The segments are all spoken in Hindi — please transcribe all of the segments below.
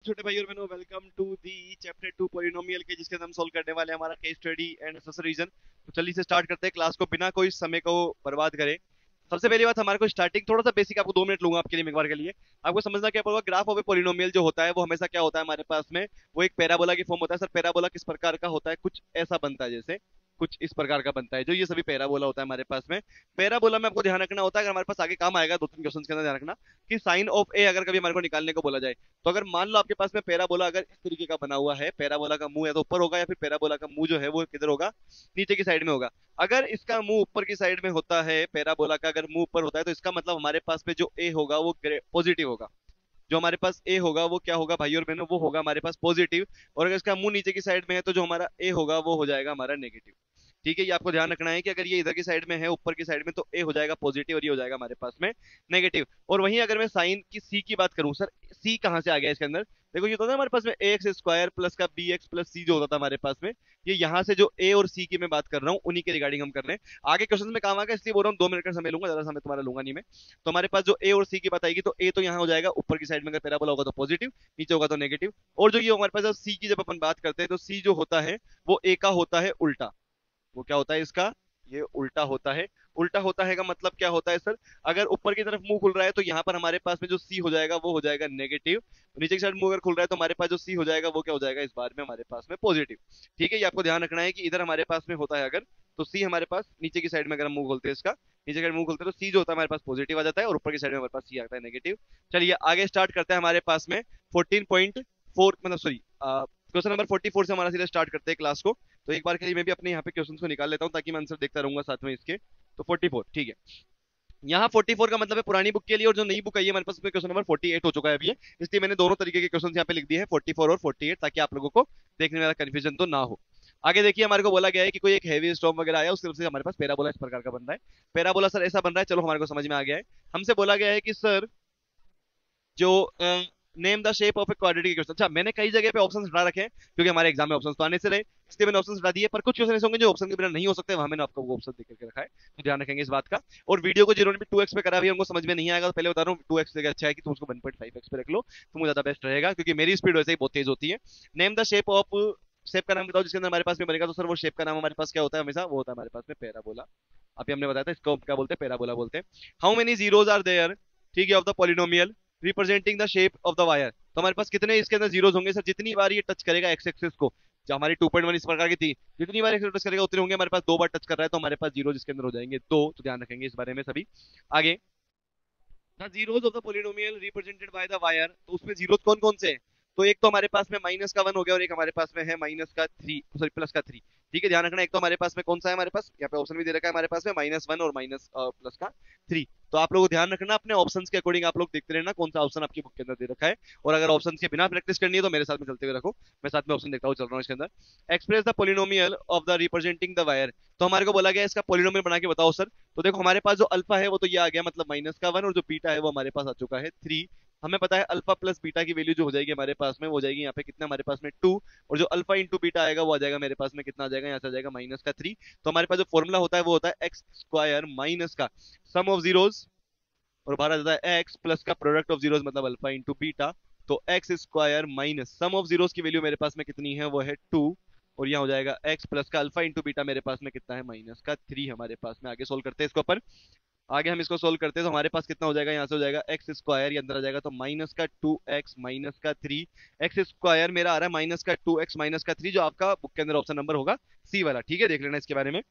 छोटे भाई और बहनों, welcome to the chapter 2 polynomial के, जिसके अंदर हम सॉल्व करने वाले हैं हमारा case study and exercise region. तो चलिए से स्टार्ट करते हैं क्लास को बिना कोई समय को बर्बाद करें। सबसे पहली बात, हमारे को स्टार्टिंग थोड़ा सा बेसिक आपको 2 मिनट लूंगा आपके लिए, एक बार के लिए आपको समझना क्या पड़ेगा। ग्राफ ऑफ ए पॉलिनोमियल जो होता है वो हमेशा क्या होता है हमारे पास में, वो एक पैराबोला की फॉर्म होता है। सर पैराबोला किस प्रकार का होता है? कुछ ऐसा बनता है, जैसे कुछ इस प्रकार का बनता है, जो ये सभी पैराबोला होता है हमारे पास में। पैराबोला में आपको ध्यान रखना होता है, अगर हमारे पास आगे काम आएगा 2-3 क्वेश्चन के अंदर, ध्यान रखना कि साइन ऑफ ए अगर कभी हमारे को निकालने को बोला जाए, तो अगर मान लो आपके पास में पैराबोला अगर इस तरीके का बना हुआ है, पैराबोला का मुंह या तो ऊपर होगा या फिर पैराबोला का मुंह जो है वो किधर होगा, नीचे की साइड में होगा। अगर इसका मुंह ऊपर की साइड में होता है, पैराबोला का अगर मुंह ऊपर होता है, तो इसका मतलब हमारे पास में जो ए होगा वो पॉजिटिव होगा। जो हमारे पास ए होगा वो क्या होगा भाई और बहनों, वो होगा हमारे पास पॉजिटिव। और अगर इसका मुंह नीचे की साइड में है, तो जो हमारा ए होगा वो हो जाएगा हमारा नेगेटिव। ठीक है, ये आपको ध्यान रखना है कि अगर ये इधर की साइड में है, ऊपर की साइड में, तो ए हो जाएगा पॉजिटिव और ये हो जाएगा हमारे पास में नेगेटिव। और वहीं अगर मैं साइन की सी की बात करूं, सर सी कहां से आ गया इसके अंदर? देखो ये तो था हमारे पास में ए एक्स स्क्वायर प्लस का बी एक्स प्लस सी जो होता था हमारे पास में, ये यहाँ से जो ए और सी की मैं बात कर रहा हूँ उन्हीं के रिगार्डिंग हम कर रहे हैं। आगे क्वेश्चन में काम आएगा, इसलिए बोल रहा हूँ 2 मिनट का समय लूंगा, ज्यादा समय तुम्हारा लूंगा नहीं मैं। तो हमारे पास जो ए और सी की बात आएगी, तो ए तो यहाँ हो जाएगा ऊपर की साइड में, अगर पैराबोला होगा तो पॉजिटिव, नीचे होगा तो नेगेटिव। और जो ये हमारे पास सी की जब अपन बात करते हैं, तो सी जो होता है वो ए का होता है उल्टा। वो क्या होता है इसका? ये उल्टा होता है। उल्टा होता है का मतलब क्या होता है सर? अगर ऊपर की तरफ मुंह खुल रहा है, तो यहाँ पर हमारे पास में जो सी हो जाएगा वो हो जाएगा नेगेटिव। नीचे की साइड मुंह अगर खुल रहा है, तो हमारे पास जो सी हो जाएगा वो क्या हो जाएगा इस बार में हमारे पास में पॉजिटिव। ठीक है, ये आपको ध्यान रखना है कि इधर हमारे पास में होता है अगर, तो सी हमारे पास नीचे की साइड में अगर हम मुंह खोलते हैं इसका, नीचे का मुंह खोलते हैं, तो सी जो होता है हमारे पास पॉजिटिव आ जाता है, और ऊपर की साइड में हमारे पास सी आता है नेगेटिव। चलिए आगे स्टार्ट करते हैं हमारे पास में 14.4 मतलब सॉरी क्वेश्चन नंबर 44 से हमारा सीधा स्टार्ट करते हैं क्लास को। तो एक बार के लिए मैं भी अपने यहाँ पे क्वेश्चन को निकाल लेता हूँ, ताकि मैं आंसर देखता रहूंगा साथ में इसके। तो 44 ठीक है। यहाँ 44 का मतलब है पुरानी बुक के लिए, और जो नई बुक आई है हमारे पास उसमें क्वेश्चन नंबर 48 हो चुका है अभी, इसलिए मैंने दोनों तरीके के क्वेश्चन यहाँ पे लिख दिए हैं, 44 और 48, ताकि आप लोगों को देखने में कंफ्यूजन तो ना हो। आगे देखिए, हमारे को बोला गया है कि कोई एक हैवी स्टॉर्म वगैरह आया, उसकी वजह से हमारे पास पैराबोला इस प्रकार का बन रहा है। पैराबोला सर ऐसा बन रहा है, चलो हमारे को समझ में आ गया है। हमसे बोला गया है कि सर जो name the shape of a quadratic equation. अच्छा, मैंने कई जगह पे ऑप्शंस हटा रखे हैं, क्योंकि हमारे एग्जाम में ऑप्शंस तो आने से रहे, इसलिए मैंने ऑप्शंस हटा दिए। पर कुछ क्वेश्चन ऐसे होंगे जो ऑप्शन के बिना नहीं हो सकते, वहां मैंने आपको वो ऑप्शन देख करके रखा है, तो ध्यान रखेंगे इस बात का। और वीडियो को जिन्होंने भी 2x पे करा भी है, उनको समझ में नहीं आएगा, तो पहले बता रहा हूँ 2x से अच्छा है कि तुम उसको 1.5x पे रख लो, तो मुझे ज्यादा बेस्ट रहेगा, क्योंकि मेरी स्पीड वैसे ही बहुत तेज होती है। Name the shape of, shape का नाम बताओ जिसके अंदर हमारे पास में बनेगा। तो सर वो शेप का नाम हमारे पास क्या होता है हमेशा? वो होता है हमारे पास में पैराबोला। अभी हमने बताया था इसको क्या बोलते हैं, पैराबोला बोलते हैं। How many zeros are there, ठीक है, of the polynomial representing the shape of the wire. तो हमारे पास कितने इसके अंदर जीरोज होंगे सर? जितनी बार ये टच करेगा एक्स एक्सिस को, जो हमारी 2.1 इस प्रकार की थी, जितनी बार एक्स टच करेगा उतने होंगे। हमारे पास 2 बार टच कर रहा है, तो हमारे पास जीरो जिसके अंदर हो जाएंगे 2, तो ध्यान रखेंगे इस बारे में सभी। आगे, the zeros of the polynomial represented by the wire, तो उसमें जीरोज कौन कौन से हैं? तो एक तो हमारे पास में माइनस का 1 हो गया, और एक हमारे पास में है माइनस का 3, सॉरी प्लस का 3। ठीक है, ध्यान रखना। एक तो हमारे पास में कौन सा है, हमारे पास यहाँ पे ऑप्शन भी दे रखा है हमारे पास में -1 और माइनस प्लस का 3। तो आप लोग ध्यान रखना, अपने ऑप्शंस के अकॉर्डिंग आप लोग देखते रहना कौन सा ऑप्शन आपकी बुक के अंदर दे रखा है। और अगर ऑप्शन के बिना प्रैक्टिस करनी है, तो मेरे साथ में चलते हुए रखो, मैं साथ में ऑप्शन देखता हूँ, चल रहा हूँ इसके अंदर। Express the polynomial of the representing the wire. तो हमारे को बोला गया इसका पोलिनोमियल बना के बताओ सर। तो देखो हमारे पास जो अल्फा है वो तो ये आ गया, मतलब -1, और जो बीटा है वो हमारे पास आ चुका है 3। हमें पता है अल्फा प्लस बीटा की वैल्यू जो हो जाएगी हमारे पास में, वो हो जाएगी यहाँ पे कितना हमारे पास में 2। और जो अल्फा इंटू बीटा आएगा वो आ जाएगा मेरे पास में कितना आ जाएगा, यहाँ से आ जाएगा -3। तो हमारे पास जो फॉर्मूला होता है वो होता है एक्स स्क्वायर माइनस का सम ऑफ जीरोज, और बाहर आ जाता है एक्स प्लस का प्रोडक्ट ऑफ जीरोज, मतलब अल्फा इंटू बीटा। तो x square minus sum of zeros की वैल्यू मेरे पास में कितनी है, वो है 2। और यहाँ हो जाएगा एक्स प्लस का अल्फा इंटू बीटा मेरे पास में कितना है, -3 हमारे पास में। आगे सोल्व करते हैं इसको अपन। आगे हम इसको सोल्व करते हैं, तो हमारे पास कितना हो जाएगा, यहाँ से हो जाएगा एक्स स्क्वायर, ये अंदर आ जाएगा तो -2x -3। एक्स स्क्वायर मेरा आ रहा है -2x -3, जो आपका बुक के अंदर ऑप्शन नंबर होगा सी वाला। ठीक है, देख लेना इसके बारे में।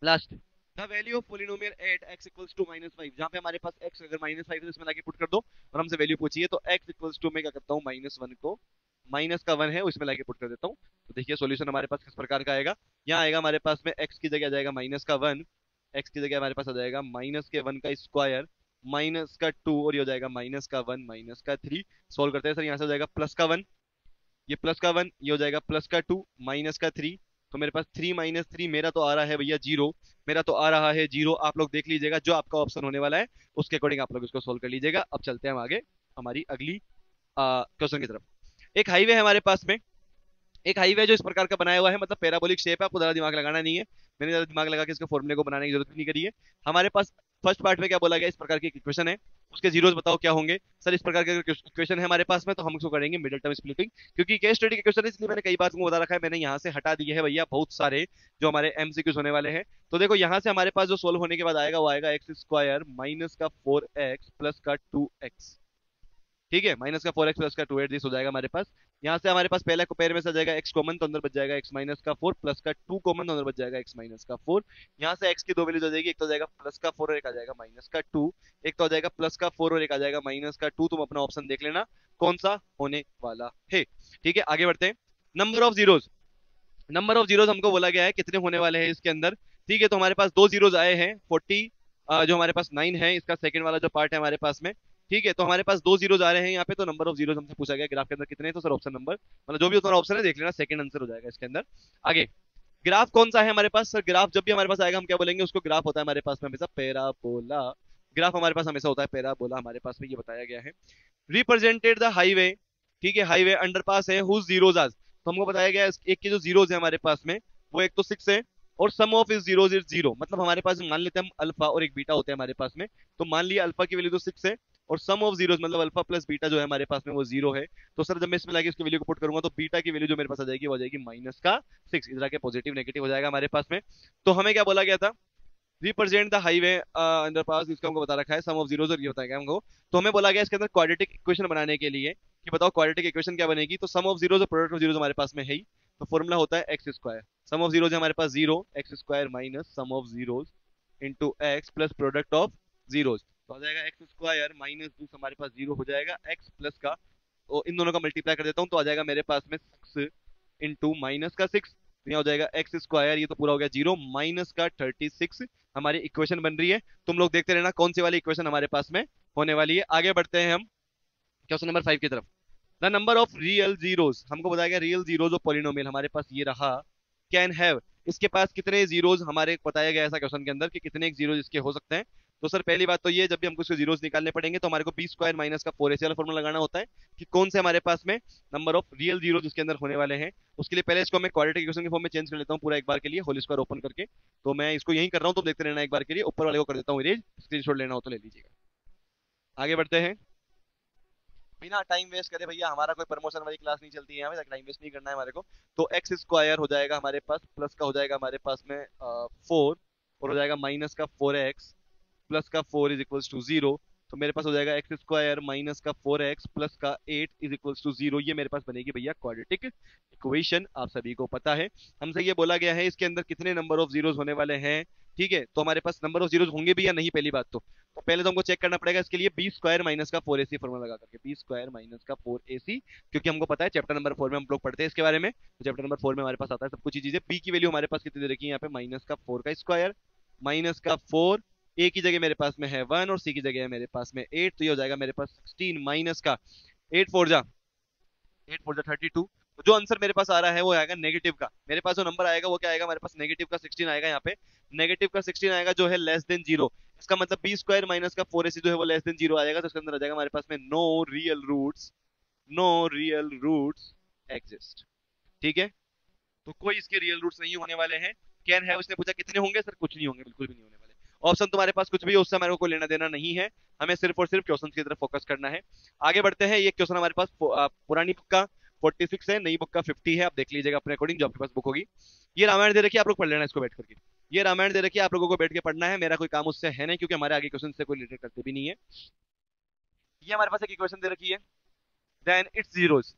Last, the value of polynomial at x equals to -5, जहाँ पे हमारे पास x अगर -5 है तो इसमें लाके पुट कर दो, और हमसे वैल्यू पूछिए, तो x इक्वल्स टू मैं क्या करता हूँ, -1 को माइनस का 1 है उसमें लाके पुट कर देता हूँ। तो देखिए सॉल्यूशन हमारे पास किस प्रकार का आएगा। यहाँ आएगा हमारे पास में x की जगह आ जाएगा -1, x की जगह हमारे पास आ जाएगा -1 का स्क्वायर -2, और ये हो जाएगा -1 -3। सोल्व करते हैं सर, यहाँ से हो जाएगा +1, ये +1, ये हो जाएगा +2 -3। तो मेरे पास 3 -3 मेरा तो आ रहा है भैया 0, मेरा तो आ रहा है 0। आप लोग देख लीजिएगा जो आपका ऑप्शन होने वाला है उसके अकॉर्डिंग आप लोग इसको सोल्व कर लीजिएगा। अब चलते हैं हम आगे हमारी अगली क्वेश्चन की तरफ। एक हाईवे है हमारे पास में, एक हाईवे जो इस प्रकार का बनाया हुआ है, मतलब पैराबोलिक शेप है, आपको ज्यादा दिमाग लगाना नहीं है, मैंने ज्यादा दिमाग लगा के इसके फॉर्मूले को बनाने की जरूरत भी नहीं करी है। हमारे पास फर्स्ट पार्ट में क्या बोला गया, इस प्रकार की इक्वेशन है। उसके जीरोस बताओ क्या होंगे। सर इस प्रकार के क्वेश्चन है हमारे पास में तो हम उसको करेंगे मिडिल टर्म स्प्लिटिंग, क्योंकि केस स्टडी के क्वेश्चन है इसलिए मैंने कई बार तुमको बता रखा है, मैंने यहाँ से हटा दिए है भैया बहुत सारे जो हमारे एमसीक्यूज होने वाले हैं। तो देखो यहाँ से हमारे पास जो सोल्व होने के बाद आएगा वो आएगा एक्स स्क्वायर माइनस का 4x प्लस का 2x। ठीक है, माइनस का 4x प्लस का 2 दिस हो जाएगा हमारे पास। यहाँ से हमारे पास पहला पेयर में से आ जाएगा x कॉमन तो अंदर बच जाएगा x माइनस का 4 प्लस का 2 कॉमन तो अंदर बच जाएगा x माइनस का 4। यहाँ से x की दो वैल्यूज आ जाएगी, एक तो आ जाएगा प्लस का 4 और एक आ जाएगा माइनस का 2। एक तो आ जाएगा प्लस का 4 और एक आ जाएगा माइनस का 2। तुम अपना ऑप्शन देख लेना कौन सा होने वाला है। ठीक है, आगे बढ़ते हैं। Number of zeros, number of zeros हमको बोला गया है कितने होने वाले हैं इसके अंदर। ठीक है, तो हमारे पास दो जीरोज आए हैं 40, जो हमारे पास 9 है, इसका सेकंड वाला जो पार्ट है हमारे पास में। ठीक है, तो हमारे पास दो जीरोज आ रहे हैं यहाँ पे, तो नंबर ऑफ जीरोज हमसे पूछा गया ग्राफ के अंदर कितने हैं, तो सर ऑप्शन नंबर मतलब जो भी तुम्हारा ऑप्शन है देख लेना, सेकंड आंसर हो जाएगा इसके अंदर। आगे ग्राफ कौन सा है हमारे पास, सर ग्राफ जब भी हमारे पास आएगा हम क्या बोलेंगे उसको, ग्राफ होता है हमारे पास में हमेशा पैराबोला। ग्राफ हमारे पास हमेशा होता है पैराबोला, हमारे पास में ये बताया गया है। रिप्रेजेंटेड द हाईवे, ठीक है हाईवे अंडरपास है हुज जीरोज आज, तो हमको बताया गया है एक के जो जीरोज है हमारे पास में वो एक तो 6 है और सम ऑफ इज जीरोज इज 0, मतलब हमारे पास मान लेते हैं हम अल्फा और एक बीटा होते हैं हमारे पास में। तो मान लिया अल्फा की वैल्यू तो 6 है और सम ऑफ जीरोज मतलब अल्फा प्लस बीटा जो है हमारे पास में वो 0 है। तो सर जब मैं इसमें लाके इसकी वैल्यू को पुट करूंगा तो बीटा की वैल्यू जो मेरे पास आ जाएगी वो आ जाएगी माइनस का 6, इधर आके पॉजिटिव नेगेटिव हो जाएगा हमारे पास में। तो हमें क्या बोला गया था, रिप्रेजेंट द हाईवे अंडरपास, इसका हमको बता रखा है सम ऑफ जीरोज और ये बताया हमको। तो हमें बोला गया इसके अंदर क्वाड्रेटिक इक्वेशन बनाने के लिए कि बताओ क्वाड्रेटिक इक्वेशन क्या बनेगी, तो सम ऑफ जीरोज और प्रोडक्ट ऑफ जीरोज हमारे पास में है ही, तो फॉर्मूला होता है x square. Sum of zeros है हमारे पास 0, x square minus sum of zeros into x plus product of zeros, तो आ जाएगा एक्स स्क्वायर माइनस दिस हमारे पास 0 हो जाएगा एक्स प्लस का, तो इन दोनों का मल्टीप्लाई कर देता हूँ तो आ जाएगा मेरे पास में 6 इंटू माइनस का 6, यहाँ हो जाएगा एक्स स्क्वायर, ये तो पूरा हो गया 0 माइनस का 36 हमारी इक्वेशन बन रही है। तुम लोग देखते रहना कौन सी वाली इक्वेशन हमारे पास में होने वाली है। आगे बढ़ते हैं हम क्वेश्चन नंबर 5 की तरफ। The number of real zeros, हमको बताया गया रियल जीरोज ऑफ पॉलिनोमियल हमारे पास ये रहा, कैन हैव, इसके पास कितने जीरोज हमारे बताया गया ऐसा क्वेश्चन के अंदर कि कितने जीरोज इसके हो सकते हैं। तो सर पहली बात तो ये जब भी हमको इसके जीरोज निकालने पड़ेंगे तो हमारे को बी स्क्वायर माइनस का 4ac वाला फॉर्मूला लगाना होता है कि कौन से हमारे पास में नंबर ऑफ रियल जीरोज इसके अंदर होने वाले हैं। उसके लिए पहले इसको मैं क्वाड्रेटिक इक्वेशन के फॉर्म में चेंज कर लेता हूँ पूरा एक बार के लिए, होल स्क्वायर ओपन करके। तो मैं इसको यही कर रहा हूँ तो देखते रहना एक बार के लिए, ऊपर वाले को कर देता हूँ इरेज, स्क्रीनशॉट लेना हो तो ले लीजिएगा। आगे बढ़ते हैं, बिना टाइम वेस्ट करे भैया, हमारा कोई प्रमोशन वाली क्लास नहीं चलती है, हमें टाइम वेस्ट नहीं करना है हमारे को। तो एक्स स्क्वायर हो जाएगा हमारे पास, प्लस का हो जाएगा हमारे पास में 4 और हो जाएगा माइनस का 4x प्लस का 4 इज इक्वल्स टू 0। तो मेरे पास हो जाएगा एक्स स्क्वायर माइनस का 4x प्लस का 8 इज इक्वल्स टू 0, ये मेरे पास बनेगी भैया क्वाड्रेटिक इक्वेशन, आप सभी को पता है। हमसे ये बोला गया है इसके अंदर कितने नंबर ऑफ जीरोज होने वाले हैं। ठीक है, तो हमारे पास नंबर ऑफ जीरोज होंगे भी या नहीं पहली बात तो पहले तो हमको चेक करना पड़ेगा इसके लिए बी स्क्वायर माइनस का 4ac फॉर्मूला लगा करके, बी स्क्वायर माइनस का 4ac, क्योंकि हमको पता है चैप्टर नंबर 4 में हम लोग पढ़ते हैं इसके बारे में, तो चैप्टर नंबर 4 में हमारे पास आता है सब कुछ चीजें। बी की वैल्यू हमारे पास कितनी दे रखी है यहाँ पे, माइनस का 4 का स्क्वायर माइनस का 4, ए की जगह मेरे पास में है 1 और सी की जगह है मेरे पास में 8, तो ये हो जाएगा मेरे पास 16 माइनस का 8 4 जा 32। तो जो आंसर मेरे पास आ रहा है वो आएगा नेगेटिव का, मेरे पास जो नंबर आएगा वो क्या आएगा मेरे पास, नेगेटिव का 16 आएगा यहाँ पे, नेगेटिव का 16 आएगा जो है लेस देन 0। इसका मतलब बी स्क्वायर माइनस का 4ac जो है वो लेस देन 0 आएगा, तो इसके अंदर आ जाएगा हमारे पास में no real roots, no real roots exist. ठीक है, तो कोई इसके रियल रूट्स नहीं होने वाले हैं। कैन है, उसने पूछा कितने होंगे, सर कुछ नहीं होंगे, बिल्कुल भी नहीं होने वाले। ऑप्शन तुम्हारे पास कुछ भी है उससे हमारे को कोई लेना देना नहीं है, हमें सिर्फ और सिर्फ क्वेश्चन की तरफ फोकस करना है। आगे बढ़ते हैं, ये क्वेश्चन हमारे पास पुरानी बुक का 46 है, नई बुक का 50 है, आप देख लीजिएगा अपने अकॉर्डिंग जो आपके पास बुक होगी। ये रामायण दे रखी है, आप लोग पढ़ लेना इसको बैठ करके, ये रामायण दे रखी है, आप लोगों को बैठ के पढ़ना है, मेरा कोई काम उससे है नहीं क्योंकि हमारे आगे क्वेश्चन से कोई रिलेटेड करते भी नहीं है। ये हमारे पास एक इक्वेशन दे रखी है, देन इट्स जीरोस।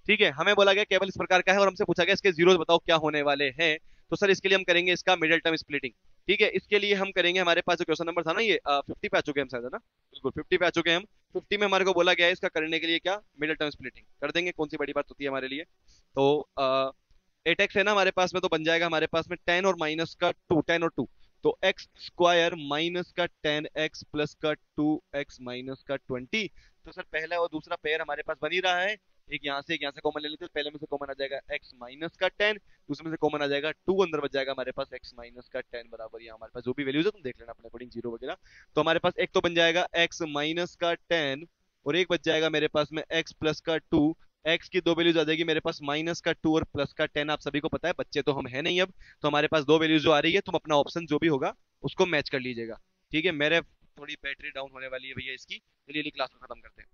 ठीक है, हमें बोला गया केवल इस प्रकार का है और हमसे पूछा गया इसके जीरोस बताओ क्या होने वाले हैं। तो सर इसके लिए हम करेंगे इसका मिडिल टर्म स्प्लिटिंग। ठीक है, इसके लिए हम करेंगे, हमारे पास जो क्वेश्चन नंबर था ना ये 50 पे आ चुके हैं हम शायद, है ना, बिल्कुल 50 पे आ चुके हैं हम। 50 में हमारे को बोला गया है इसका करने के लिए क्या, मिडिल टर्म स्प्लिटिंग कर देंगे, कौन सी बड़ी बात होती है हमारे लिए। तो 8x है ना हमारे पास में, तो बन जाएगा हमारे पास में 10 और माइनस का 2, 10 और 2, तो एक्स स्क्वायर माइनस का 10x प्लस का 2x माइनस का 20। तो सर पहला और दूसरा पेयर हमारे पास बन ही रहा है, एक यहाँ से कॉमन ले लेते हैं, पहले में से कॉमन आ जाएगा x माइनस का 10, दूसरे में से कॉमन आ जाएगा 2, अंदर बच जाएगा हमारे पास x माइनस का 10 बराबर, यहाँ हमारे पास जो भी वैल्यूज है तुम देख लेना अपने अकॉर्डिंग जीरो वगैरह। तो हमारे पास एक तो बन जाएगा x माइनस का 10 और एक बच जाएगा मेरे पास में x प्लस का 2, x की दो वैल्यूज आ जाएगी मेरे पास माइनस का 2 और प्लस का 10, आप सभी को पता है बच्चे तो हम है नहीं अब, तो हमारे पास दो वैल्यूज जो आ रही है तुम अपना ऑप्शन जो भी होगा उसको मैच कर लीजिएगा। ठीक है, मेरे थोड़ी बैटरी डाउन होने वाली है भैया इसकी। चलिए क्लास को खत्म करते हैं।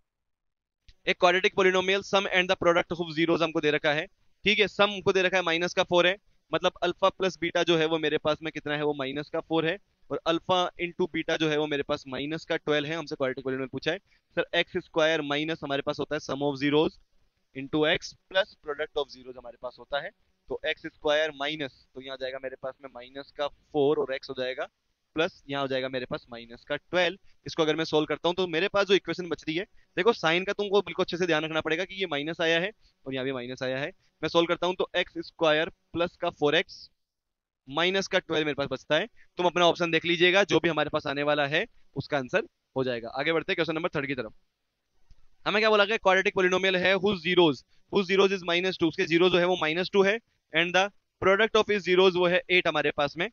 एक quadratic polynomial sum and the product of zeros हमको दे रखा है। ठीक है, सम हमको दे रखा है -4 है, मतलब अल्फा प्लस बीटा जो है वो मेरे पास में कितना है, वो -4 है। और अल्फा इंटू बीटा जो है वो मेरे पास -12 है। हमसे क्वाड्रेटिक पोलिनोमियल पूछा है सर, एक्स स्क्वायर माइनस हमारे पास होता है sum of zeros into x plus product of zeros हमारे पास होता है। तो एक्स स्क्वायर माइनस, तो यहाँ जाएगा मेरे पास में -4 और एक्स हो जाएगा प्लस, यहाँ हो जाएगा मेरे पास -12। इसको अगर मैं सोल्व करता हूँ तो मेरे पास जो इक्वेशन बच रही है, देखो साइन का तुमको बिल्कुल अच्छे से ध्यान रखना पड़ेगा कि ये माइनस आया है और यहाँ भी माइनस आया है। मैं सोल्व करता हूँ तो एक्स स्क्वायर प्लस का 4x -12 मेरे पास बचता है। तुम अपना ऑप्शन देख लीजिएगा, जो भी हमारे पास आने वाला है उसका आंसर हो जाएगा। आगे बढ़ते हैं क्वेश्चन नंबर 3 की तरफ। हमें क्या बोला गया, क्वाड्रेटिक पोलिनोमियल है हुज जीरोज इज -2, उसके जीरो जो है वो -2 है, and the product of is zeros वो है 8 हमारे पास में।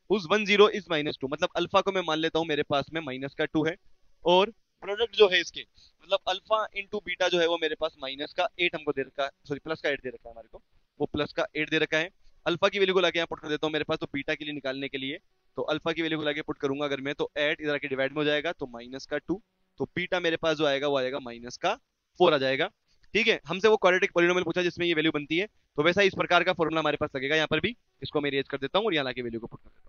हुज वन जीरो इज -2, मतलब अल्फा को मैं मान लेता हूँ मेरे पास में -2 है, और प्रोडक्ट जो है इसके मतलब अल्फा इंटू बीटा जो है वो मेरे पास -8 हमको दे रखा है, सॉरी +8 दे रखा है हमारे को, वो +8 दे रखा है। अल्फा की वैल्यू को लाके यहाँ पुट कर देता हूँ मेरे पास, तो बीटा के लिए निकालने के लिए तो अल्फा की वैल्यू को लाके पुट करूंगा अगर मैं, तो 8 इधर आके डिवाइड में हो जाएगा तो -2, तो बीटा मेरे पास जो आएगा वो आएगा -4 आ जाएगा। ठीक है, हमसे वो क्वाड्रेटिक पोलिनोमियल पूछा जिसमें ये वैल्यू बनती है, तो वैसा इस प्रकार का फॉर्मूला हमारे पास लगेगा यहाँ पर भी। इसको मैं इरेज कर देता हूँ और यहाँ लाके वैल्यू को पुट कर देता हूँ।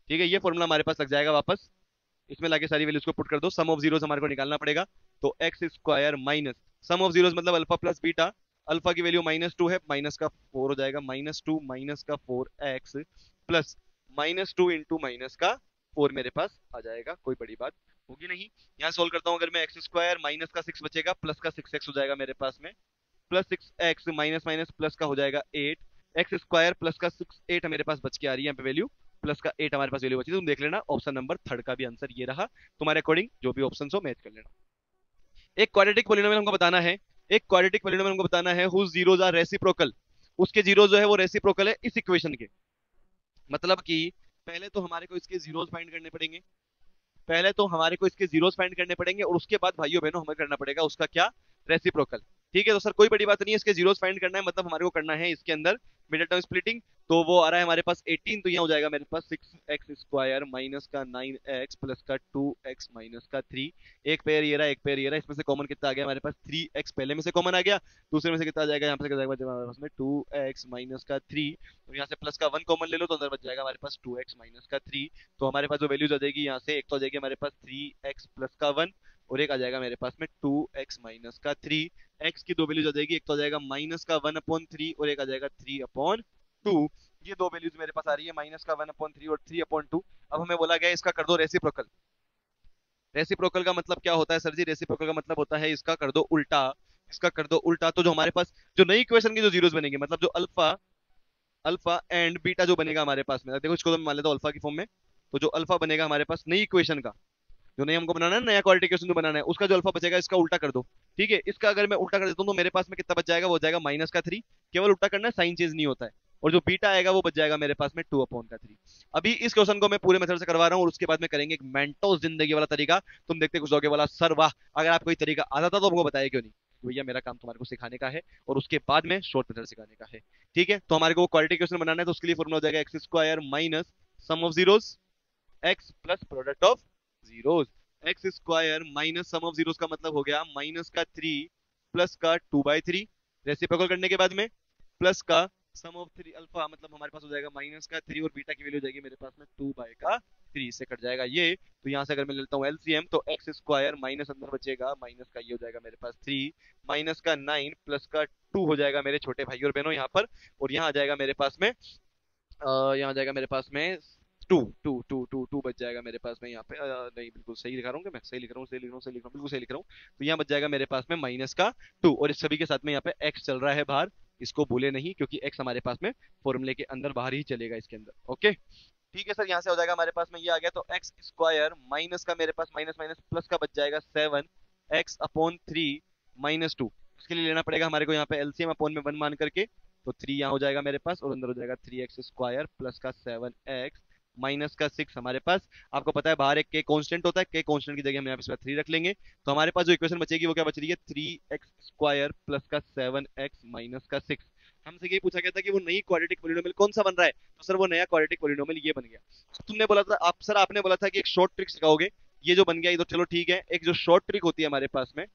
ठीक है, ये फॉर्मूला हमारे पास लग जाएगा वापस, इसमें लाके सारी वैल्यूज को पुट कर दो, सम ऑफ जीरोस हमारे को निकालना पड़ेगा। तो x square minus sum of zeros मतलब अल्फा प्लस बीटा, अल्फा की वैल्यू -2 है, -4 हो जाएगा, -2 -4x प्लस -2 इंटू -4 मेरे पास आ जाएगा। कोई बड़ी बात होगी नहीं। यहाँ सोल्व करता हूँ अगर मैं, एक्स स्क्वायर -6 बचेगा, प्लस का 6x हो जाएगा मेरे पास में, plus 6x minus minus plus का हो जाएगा 8, एक्स स्क्वायर प्लस का 6 8 मेरे पास बच के आ रही है यहाँ पे वैल्यू, प्लस का 8 हमारे पास वैल्यू बची। तुम देख लेना ऑप्शन नंबर 3 का भी आंसर ये रहा, तुम्हारे अकॉर्डिंग जो भी ऑप्शन हो मैच कर लेना। एक क्वाड्रेटिक पोलिनोमियल हमको बताना है, एक क्वाड्रेटिक पोलिनोमियल हमको बताना है हुज जीरोस आर रेसिप्रोकल, उसके जीरो जो है वो रेसिप्रोकल है इस इक्वेशन के। मतलब कि पहले तो हमारे को इसके जीरोस फाइंड करने पड़ेंगे, पहले तो हमारे को इसके जीरोस फाइंड करने पड़ेंगे, और उसके बाद भाइयों बहनों हमें करना पड़ेगा उसका क्या, रेसिप्रोकल। ठीक है, तो सर कोई बड़ी बात नहीं है, इसके जीरोस फाइंड करना है, मतलब हमारे को करना है इसके अंदर मिडिल टर्म स्प्लिटिंग। तो वो आ रहा है हमारे पास 18, तो यहाँ हो जाएगा मेरे पास 6x स्क्वायर माइनस का 9x प्लस का 2x माइनस का 3। एक पेयर ये रहा, एक पेयर ये रहा, इसमें से कॉमन कितना आ गया हमारे पास, 3x पहले में से कॉमन आ गया, दूसरे में से कितना आ जाएगा, यहाँ पे हमारे पास में 2x माइनस का 3, तो यहाँ से प्लस का 1 कॉमन ले लो तो अंदर बच जाएगा हमारे पास 2x माइनस का 3। तो हमारे पास जो वैल्यूज आ जाएगी यहाँ से, एक तो आ जाएगी हमारे पास 3x प्लस का 1, और एक आ जाएगा मेरे पास में 2x माइनस का 3। x की दो वैल्यूज आ जाएगी, एक तो आ जाएगा -1/3 और एक आ जाएगा 3/2। ये दो वैल्यूज मेरे पास आ रही है, -1/3 और 3/2। अब हमें बोला गया इसका कर दो रेसिप्रोकल। रेसिप्रोकल का मतलब क्या होता है सर जी, रेसिप्रोकल का मतलब होता है इसका कर दो उल्टा, इसका कर दो उल्टा। तो जो हमारे पास जो नई इक्वेशन की जो जीरोस बनेंगे, मतलब जो अल्फा अल्फा एंड बीटा जो बनेगा हमारे पास में, देखो इसको तो मैं मान लेता हूँ अल्फा की फॉर्म में, तो जो अल्फा बनेगा हमारे पास नई इक्वेशन का, जो नहीं हमको बनाना है नया क्वालिफिकेशन जो बनाना है, उसका जो अल्फा बचेगा इसका उल्टा कर दो। ठीक है, इसका अगर मैं उल्टा कर देता हूँ तो मेरे पास में कितना बच जाएगा, वो हो जाएगा -3, केवल उल्टा करना है, साइन चेंज नहीं होता है। और जो बीटा आएगा वो बच जाएगा मेरे पास में 2/3। अभी इस क्वेश्चन को मैं पूरे मेथड से करवा रहा हूँ, और उसके बाद में करेंगे एक मेंटोस जिंदगी वाला तरीका। तुम देखते कुछ लोगे वाला सर वाह, अगर आप कोई तरीका आता था तो हमको बताया क्यों नहीं। तो भैया मेरा काम तुम्हारे को सिखाने का है, और उसके बाद में शॉर्ट मेथड सिखाने का है। ठीक है, तो हमारे को क्वालिटी क्वेश्चन बनाना है, तो उसके लिए फॉर्मूला हो जाएगा x square minus sum of zeros x plus product of zeros. X square minus sum of zeros का मतलब हो गया -3 प्लस का 2/3, रेसिप्रोकल करने के बाद में प्लस का सम ऑफ 3 अल्फा, मतलब हमारे पास हो जाएगा -3, और बीटा की वैल्यू हो जाएगी मेरे पास में 2/3 से कट जाएगा ये। तो यहाँ से अगर मैं लेता हूँ एलसीएम, तो एक्स स्क्वायर माइनस अंदर बचेगा, माइनस का ये हो जाएगा मेरे पास 3, माइनस का 9 प्लस का 2 हो जाएगा मेरे छोटे भाई और बहनों यहाँ पर, और यहाँ आ जाएगा मेरे पास में यहाँ आ जाएगा मेरे पास में two two two two two बच जाएगा मेरे पास में यहाँ पे, नहीं बिल्कुल सही लिखा रहा हूँ, मैं सही लिख रहा हूँ, सही लिख रहा हूँ, सही लिख रहा हूँ, बिल्कुल सही लिख रहा हूँ। तो यहाँ बच जाएगा मेरे पास में -2, और इस सभी के साथ में यहाँ पे x चल रहा है बाहर, इसको भूले नहीं, क्योंकि x हमारे पास में फॉर्मूले के अंदर बाहर ही चलेगा इसके अंदर। ओके ठीक है सर, यहाँ से हो जाएगा हमारे पास में ये आ गया, तो एक्स स्क्वायर माइनस का मेरे पास माइनस माइनस प्लस का बच जाएगा 7x/3 -2। इसके लिए लेना पड़ेगा हमारे को यहाँ पे एलसीएम अपॉन में 1 मान करके, तो 3 यहाँ हो जाएगा मेरे पास, और अंदर हो जाएगा 3x स्क्वायर प्लस का 7x माइनस का 6 हमारे पास। आपको पता है बाहर एक के कांस्टेंट होता है, के कांस्टेंट की जगह हम यहाँ पे 3 रख लेंगे, तो हमारे पास जो इक्वेशन बचेगी वो क्या बच रही है, 3x स्क्वायर प्लस का 7x माइनस का 6। हमसे ये पूछा गया था कि वो नई क्वाड्रेटिक पोलिनोमियल कौन सा बन रहा है, तो सर वो नया क्वाड्रेटिक पोलिनोमियल ये बन गया। तुमने बोला था आप, सर आपने बोला था कि एक शॉर्ट ट्रिक सिखाओगे, ये जो बन गया ये तो चलो ठीक है। एक जो शॉर्ट ट्रिक होती है हमारे पास में,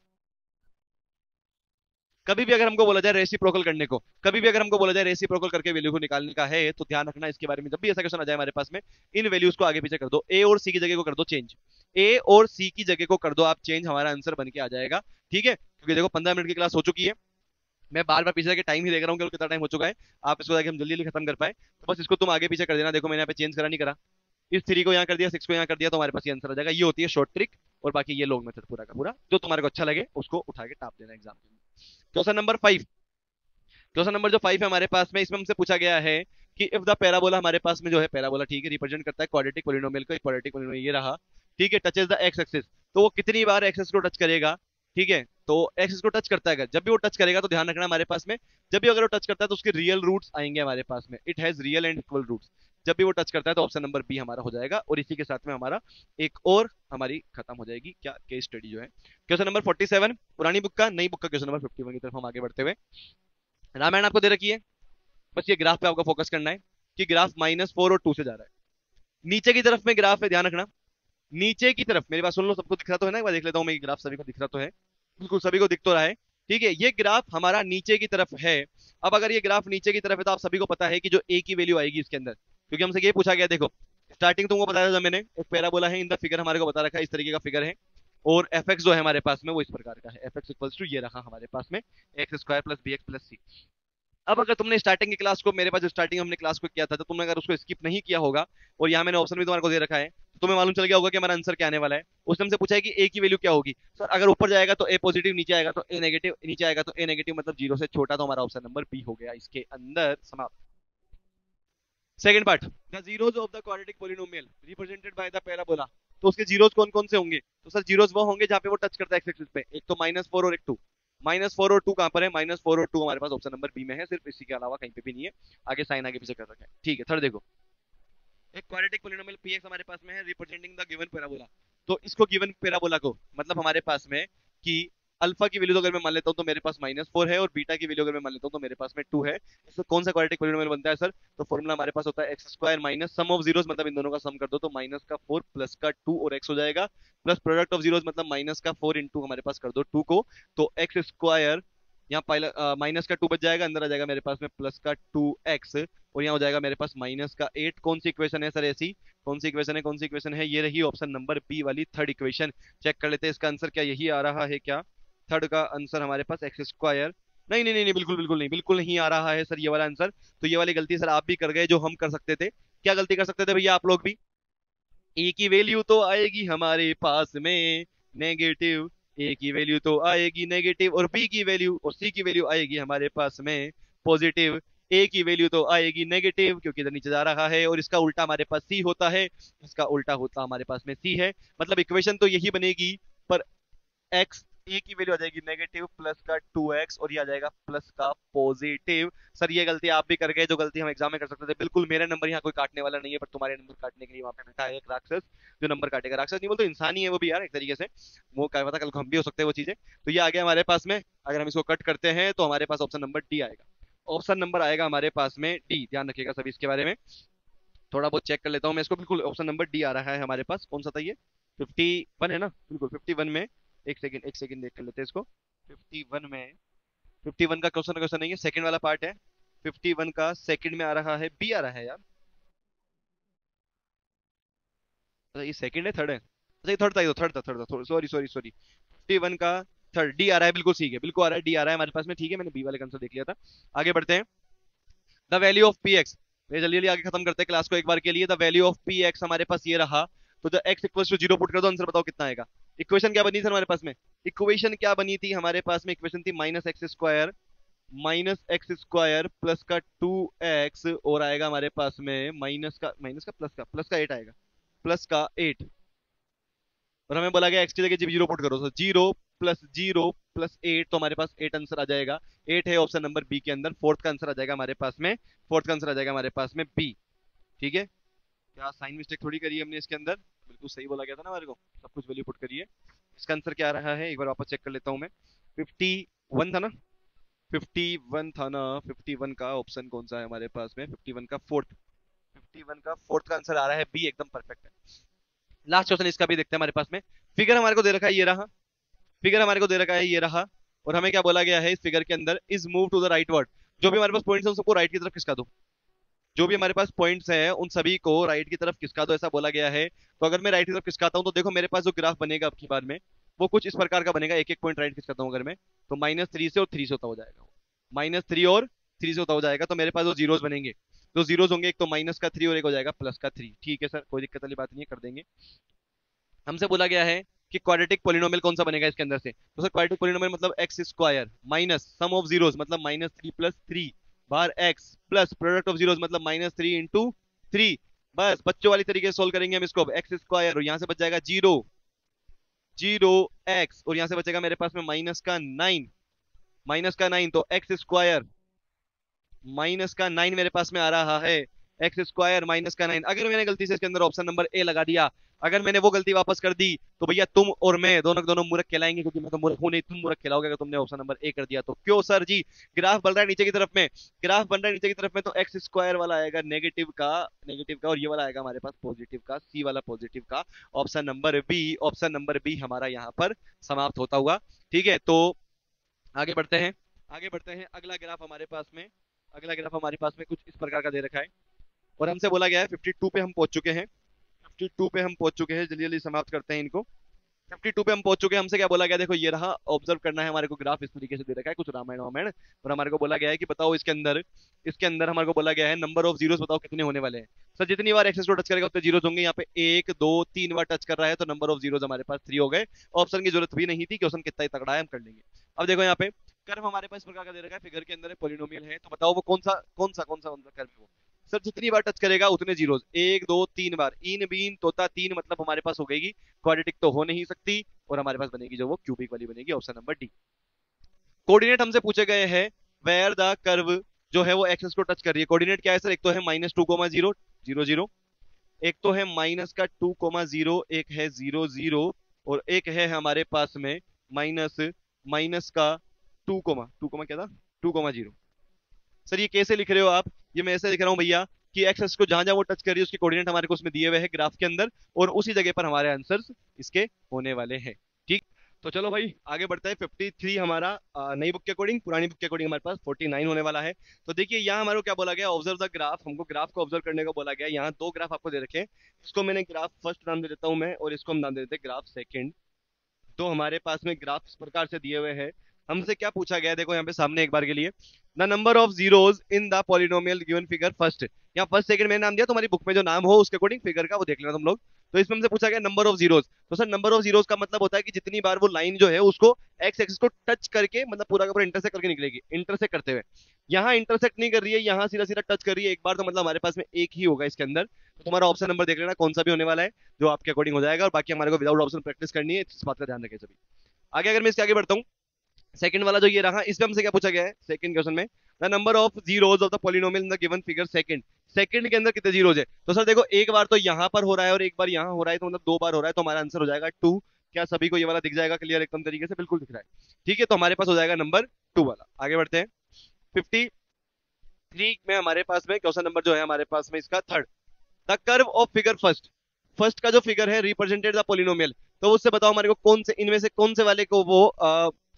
कभी भी अगर हमको बोला जाए रेसिप्रोकल करने को, कभी भी अगर हमको बोला जाए रेसिप्रोकल करके वैल्यू को निकालने का है, तो ध्यान रखना इसके बारे में, जब भी ऐसा क्वेश्चन आ जाए हमारे पास में, इन वैल्यूज को आगे पीछे कर दो, ए और सी की जगह को कर दो चेंज, ए और सी की जगह को कर दो आप चेंज, हमारा आंसर बन के आ जाएगा। ठीक है, क्योंकि देखो 15 मिनट की क्लास हो चुकी है, मैं बार बार पीछे जाके टाइम ही देख रहा हूँ कि कितना टाइम हो चुका है, आप इसको जाके हम जल्दी जल्दी खत्म कर पाए, तो बस इसको तुम आगे पीछे कर देना। देखो मैंने यहाँ पे चेंज करा नहीं करा, इस 3 को यहाँ कर दिया, 6 को यहाँ कर दिया, तो हमारे पास ये आंसर आ जाएगा। ये होती है शॉर्ट ट्रिक, और बाकी ये लॉन्ग मेथड पूरा का पूरा, जो तुम्हारे को अच्छा लगे उसको उठा के टाप देना एग्जाम में। क्वेश्चन नंबर 5, क्वेश्चन नंबर जो 5 है हमारे पास में, इसमें हमसे पूछा गया है कि इफ द पैराबोला, हमारे पास में जो है पैराबोला, ठीक है, रिप्रेजेंट करता है क्वाड्रेटिक पोलिनोमियल को, एक क्वाड्रेटिक पोलिनोमियल ये रहा, ठीक है, टचेस द एक्स एक्सिस, तो वो कितनी बार एक्स को टच करेगा, ठीक है, तो एक्स को टच करता है, अगर जब भी वो टच करेगा तो ध्यान रखना हमारे पास में, जब भी अगर वो टच करता है तो उसके रियल रूट्स आएंगे हमारे पास में, it has real and equal roots, जब भी वो टच करता है तो ऑप्शन नंबर बी हमारा हो जाएगा। और इसी के साथ में हमारा एक और हमारी खत्म हो जाएगी क्या केस स्टडी जो है। क्वेश्चन नंबर 47 पुरानी बुक का, नई बुक का क्वेश्चन नंबर 51 की तरफ हम आगे बढ़ते हुए, रामायण आपको दे रखी है, बस ये ग्राफ पे आपको फोकस करना है कि ग्राफ -4 और 2 से जा रहा है, नीचे की तरफ में ग्राफ है, ध्यान रखना, नीचे की तरफ, मेरी बात सुन लो, सबको दिख रहा तो है ना, एक बार देख लेता हूँ मैं, ग्राफ सभी को दिख रहा तो है, बिल्कुल सभी को दिख तो रहा है, ठीक है, ये ग्राफ हमारा नीचे की तरफ है। अब अगर ये ग्राफ नीचे की तरफ है तो आप सभी को पता है कि जो ए की वैल्यू आएगी इसके अंदर, क्योंकि हमसे ये पूछा गया, देखो स्टार्टिंग तुमको बताया था मैंने, एक पैराबोला है, इन द फिगर हमारे को बता रखा है, इस तरीके का फिगर है, और एफ एक्स जो है हमारे पास में वो इस प्रकार का है, एफ एक्स इक्वल्स टू ये रखा हमारे पास में, x square plus b x plus c. अब अगर तुमने स्टार्टिंग की क्लास को, मेरे पास स्टार्टिंग हमने क्लास को किया था, तो तुमने अगर उसको स्किप नहीं किया होगा, और यहाँ मैंने ऑप्शन भी तुम्हारे को दे रखा है, तो तुम्हें मालूम चल गया होगा कि हमारा आंसर क्या आने वाला है। उसने हमसे पूछा है कि ए की वैल्यू क्या होगी, सर अगर ऊपर जाएगा तो ए पॉजिटिव, नीचे आएगा तो ए नेगेटिव, नीचे आएगा तो ए नेगेटिव, मतलब जीरो से छोटा, तो हमारा ऑप्शन नंबर बी हो गया इसके अंदर समाप्त। Second part, the zeros of the quadratic polynomial represented by the parabola, तो उसके जीरोस कौन कौन से होंगे, तो सर जीरोस वो होंगे जहां पे वो टच करता है एक्स एक्सिस पे, एक तो -4 और एक 2, -4 और 2 कहां पर है, -4 और 2 हमारे पास ऑप्शन नंबर बी में है, सिर्फ इसी के अलावा कहीं पे भी नहीं है, आगे साइन आगे पीछे कर रखा है, ठीक है। थर्ड देखो, एक क्वाड्रेटिक पोलिनोमियल पीएक्स हमारे पास में है रिप्रेजेंटिंग द गिवन पैराबोला, तो इसको गिवन पैराबोला को, मतलब हमारे पास में कि अल्फा की वैल्यू तो अगर मैं मान लेता हूं तो मेरे पास -4 है, और बीटा की वैल्यू अगर मैं मान लेता हूं तो मेरे पास में 2 है, इससे कौन सा क्वाड्रेटिक पोलिनोमियल बनता है सर, तो फॉर्मूला हमारे पास होता है x square minus sum of zeros, मतलब इन दोनों का सम कर दो तो माइनस का 4 प्लस का 2 और एक्स हो जाएगा, प्लस प्रोडक्ट ऑफ जीरोस, मतलब माइनस का 4 इंटू हमारे पास कर दो 2 को, तो एक्स स्क्वायर, यहाँ पहला माइनस का 2 बच जाएगा, अंदर आ जाएगा मेरे पास में प्लस का 2x, और यहाँ हो जाएगा मेरे पास माइनस का 8। कौन सी इक्वेशन है सर ऐसी, कौन सी इक्वेशन है, कौन सी इक्वेशन है, ये रही ऑप्शन नंबर बी वाली थर्ड इक्वेशन। चेक कर लेते हैं इसका आंसर क्या यही आ रहा है क्या, थर्ड का आंसर हमारे पास एक्स स्क्वायर, नहीं नहीं नहीं नहीं, बिल्कुल बिल्कुल नहीं, बिल्कुल नहीं आ रहा है सर ये वाला आंसर, तो ये वाली गलती सर आप भी कर गए जो हम कर सकते थे। क्या गलती कर सकते थे भैया आप लोग भी, ए की वैल्यू तो आएगी हमारे पास में नेगेटिव, ए की वैल्यू तो आएगी नेगेटिव, और बी की वैल्यू और सी की वैल्यू आएगी हमारे पास में पॉजिटिव, ए की वैल्यू तो आएगी नेगेटिव क्योंकि इधर नीचे जा रहा है, और इसका उल्टा हमारे पास सी होता है, इसका उल्टा होता हमारे पास में सी है, मतलब इक्वेशन तो यही बनेगी, पर एक्स, ए की वैल्यू आ जाएगी नेगेटिव प्लस का 2x, और ये आ जाएगा प्लस का पॉजिटिव। सर ये गलती आप भी कर गए जो गलती हम एग्जाम में कर सकते थे, बिल्कुल मेरे नंबर यहाँ कोई काटने वाला नहीं है, पर तुम्हारे नंबर काटने के लिए वहां पे बैठा है एक राक्षस, जो नंबर काटेगा, राक्षस नहीं बोलते, इंसान ही है वो भी यार एक तरीके से, वो क्या पता कल को हम भी हो सकते हैं वो चीजें। तो ये आ गया हमारे पास में, अगर हम इसको कट करते हैं तो हमारे पास ऑप्शन नंबर डी आएगा, ऑप्शन नंबर आएगा हमारे पास में डी, ध्यान रखिएगा सभी इसके बारे में, थोड़ा बहुत चेक कर लेता हूँ मैं इसको, बिल्कुल ऑप्शन नंबर डी आ रहा है हमारे पास, कौन सा था ये, 51 है ना, बिल्कुल 51 में, एक सेकंड देख कर लेते हैं इसको, 51 में, 51 का क्वेश्चन क्वेश्चन नहीं है, सेकंड वाला पार्ट है, 51 का सेकंड में आ रहा है बी आ रहा है यार, अच्छा ये सेकंड है थर्ड है, अच्छा ये थर्ड था, ये तो थर्ड था, सॉरी सॉरी सॉरी, 51 का थर्ड डी आ रहा है, बिल्कुल ठीक है, बिल्कुल आ रहा है, डी आ रहा है हमारे पास में, ठीक है, मैंने बी वाले का आंसर देख लिया था। आगे बढ़ते हैं, the value of P x, जल्दी जल्दी आगे खत्म करते हैं क्लास को एक बार के लिए, the value of P x हमारे पास ये रहा, तो the x equal to zero put कर दो, आंसर बताओ कितना आएगा। इक्वेशन क्या बनी थी हमारे पास में, इक्वेशन क्या बनी थी हमारे पास में, इक्वेशन थी माइनस एक्स स्क्वायर प्लस का 2x, और आएगा हमारे पास में माइनस का प्लस का 8 आएगा, प्लस का 8, और हमें बोला गया एक्स की जगह जीरो पुट करो, तो जीरो प्लस 8, तो हमारे पास 8 आंसर आ जाएगा, 8 है ऑप्शन नंबर बी के अंदर, फोर्थ का आंसर आ जाएगा हमारे पास में, फोर्थ का आंसर आ जाएगा हमारे पास में बी। ठीक है, क्या साइन मिस्टेक थोड़ी करी है हमने इसके अंदर, बिल्कुल सही बोला गया था ना हमारे को, सब कुछ वैल्यू पुट करिए। इसका आंसर क्या आ रहा है एक बार वापस चेक कर लेता हूँ मैं, 51 था ना, 51 था ना, 51 का ऑप्शन कौन सा है हमारे पास में, 51 का फोर्थ, 51 का फोर्थ का आंसर आ रहा है बी, एकदम परफेक्ट है। लास्ट क्वेश्चन इसका भी देखते हैं हमारे पास में। फिगर हमारे को दे रखा है ये रहा, फिगर हमारे को दे रखा है ये रहा, और हमें क्या बोला गया है इस फिगर के अंदर, is move to the right word. जो भी हमारे पास पॉइंट्स है उन सबको राइट की तरफ खिसका दो, जो भी हमारे पास पॉइंट्स हैं उन सभी को राइट की तरफ खिसका दो, ऐसा बोला गया है। तो अगर मैं राइट की तरफ खिसकाता हूं तो देखो मेरे पास जो ग्राफ बनेगा अब की बार में वो कुछ इस प्रकार का बनेगा। एक एक पॉइंट राइट खिसकाता हूं अगर मैं, तो -3 से और 3 से होता हो जाएगा, -3 और 3 से होता हो जाएगा। तो मेरे पास जो जीरोस बनेंगे, जो जीरोस होंगे, एक तो -3 और एक हो जाएगा +3। ठीक है सर, कोई दिक्कत वाली बात नहीं है, कर देंगे। हमसे बोला गया है कि क्वाड्रेटिक पोलिनोमियल कौन सा बनेगा इसके अंदर से। तो सर क्वाड्रेटिक पोलिनोमियल मतलब x square minus sum of zeros मतलब -3 + 3 बार x plus product of zeros मतलब -3 × 3। बस बच्चों वाली तरीके से सोल्व करेंगे हम इसको। एक्स स्क्वायर और यहां से बच जाएगा 0, 0x, और यहां से बचेगा मेरे पास में -9, -9। तो एक्स स्क्वायर -9 मेरे पास में आ रहा है, एक्स स्क्वायर -9। अगर मैंने गलती से इसके अंदर ऑप्शन नंबर ए लगा दिया, अगर मैंने वो गलती वापस कर दी, तो भैया तुम और मैं दोनों के दोनों मूर्ख कहलाएंगे, क्योंकि मैं तो मूर्ख हूं नहीं, तुम मूर्ख कहलाओगे अगर तुमने ऑप्शन नंबर ए कर दिया तो। क्यों सर जी? ग्राफ बन रहा है नीचे की तरफ में, ग्राफ बन रहा है नीचे की तरफ में, तो एक्स स्क्वायर वाला आएगा नेगेटिव का, नेगेटिव का, और ये वाला आएगा हमारे पास पॉजिटिव का, सी वाला पॉजिटिव का। Option number B, option number B हमारा यहाँ पर समाप्त होता हुआ। ठीक है, तो आगे बढ़ते हैं, आगे बढ़ते हैं। अगला ग्राफ हमारे पास में, अगला ग्राफ हमारे पास में कुछ इस प्रकार का दे रखा है, और हमसे बोला गया है 52 पे हम पहुंच चुके हैं, 52 पे हम पहुंच चुके हैं। जल्दी जल्दी समाप्त करते हैं इनको। 52 पे हम पहुंच चुके हैं। हमसे क्या बोला गया, देखो ये रहा, ऑब्जर्व करना है हमारे को, ग्राफ इस तरीके से दे रखा है, कुछ रामायण वामायण, और हमारे को बोला गया है कि बताओ इसके अंदर, इसके अंदर हमारे को बोला गया है नंबर ऑफ जीरोस बताओ कितने होने वाले हैं। सर जितनी बार एक्सेस को टच करेगा उतने जीरोस होंगे। यहाँ पे 1 2 3 बार टच कर रहा है, तो नंबर ऑफ जीरोस हमारे पास 3 हो गए। ऑप्शन की जरूरत भी नहीं थी, क्वेश्चन कितना ही तगड़ा है, हम कर लेंगे। अब देखो यहाँ पे कर्व हमारे पास इस प्रकार का दे रखा है, फिगर के अंदर पॉलिनोमियल है, तो बताओ वो कौन सा कर्व है वो। सर जितनी बार टच करेगा उतने जीरोस, 1 2 3 बार, इन बीन तोता 3, मतलब हमारे पास हो गई क्वाड्रेटिक तो हो नहीं सकती, और हमारे पास बनेगी जो वो क्यूबिक वाली बनेगी, ऑप्शन नंबर डी। कोऑर्डिनेट हमसे पूछे गए हैं, वेयर द कर्व जो है वो एक्सेस को टच कर रही है। कोऑर्डिनेट क्या है सर? एक तो है -2,0 0 0, एक तो है -2,0, एक है 0 0, और एक है हमारे पास में माइनस माइनस का 2, 2 क्या था, 2,0। सर ये कैसे लिख रहे हो आप? ये मैं ऐसे लिख रहा हूँ भैया कि एक्सेस को जहां जहां वो टच कर रही है उसके कोऑर्डिनेट हमारे को उसमें दिए हुए हैं ग्राफ के अंदर, और उसी जगह पर हमारे आंसर्स इसके होने वाले हैं। ठीक, तो चलो भाई आगे बढ़ता है। 53 हमारा नई बुक के अकॉर्डिंग, पुरानी बुक के अकॉर्डिंग हमारे पास 49 होने वाला है। तो देखिए यहाँ हमारे को क्या बोला गया, ऑब्जर्व द ग्राफ, हमको ग्राफ को ऑब्जर्व करने को बोला गया। यहाँ दो ग्राफ आपको दे रखे हैं, इसको मैंने ग्राफ फर्स्ट नाम दे देता हूँ मैं, और इसको हम नाम दे देते हैं ग्राफ सेकेंड। तो हमारे पास में ग्राफ इस प्रकार से दिए हुए हैं। हमसे क्या पूछा गया है, देखो यहाँ पे सामने एक बार के लिए, the number of zeros in the polynomial given figure first. यहाँ फर्स्ट सेकंड मैंने नाम दिया, तुम्हारी बुक में जो नाम हो उसके अकॉर्डिंग फिगर का वो देख लेना तुम लोग। तो इसमें हमसे पूछा गया नंबर ऑफ जीरोस। तो सर नंबर ऑफ जीरोस का मतलब होता है कि जितनी बार वो लाइन जो है उसको एक्स एक्सिस को टच करके, मतलब पूरा का पूरा इंटरसेक्ट करके निकलेगी, इंटरसेक्ट करते हुए। यहाँ इंटरसेक्ट नहीं कर रही है, यहाँ सीधा सीधा टच कर रही है एक बार, तो मतलब हमारे पास में एक ही होगा इसके अंदर। तो तुम्हारा ऑप्शन नंबर देख लेना कौन सा भी होने वाला है, जो आपके अकॉर्डिंग हो जाएगा। और बाकी हमारे को विदाउट ऑप्शन प्रैक्टिस करनी है, इस बात का ध्यान रखें सभी। आगे अगर मैं इसके आगे बढ़ता हूँ, सेकंड वाला जो ये रहा, इसमें हमसे क्या पूछा गया है सेकंड क्वेश्चन में, the number of zeros of the polynomial in the given figure second. Second के अंदर कितने जीरोस है? तो सर देखो एक बार तो यहाँ पर हो रहा है और एक बार यहाँ हो रहा है, तो मतलब 2 बार हो रहा है, तो हमारा आंसर हो जाएगा 2। क्या सभी को ये वाला दिख जाएगा क्लियर एकदम तरीके से? बिल्कुल दिख रहा है। ठीक है, तो हमारे पास हो जाएगा नंबर 2 वाला। आगे बढ़ते हैं। 53 में हमारे पास में क्वेश्चन नंबर जो है हमारे पास में इसका third, the curve of figure first. First का जो फिगर है रिप्रेजेंटेड द पॉलिनोमियल, तो उससे बताओ हमारे को कौन से इनमें से कौन से वाले को वो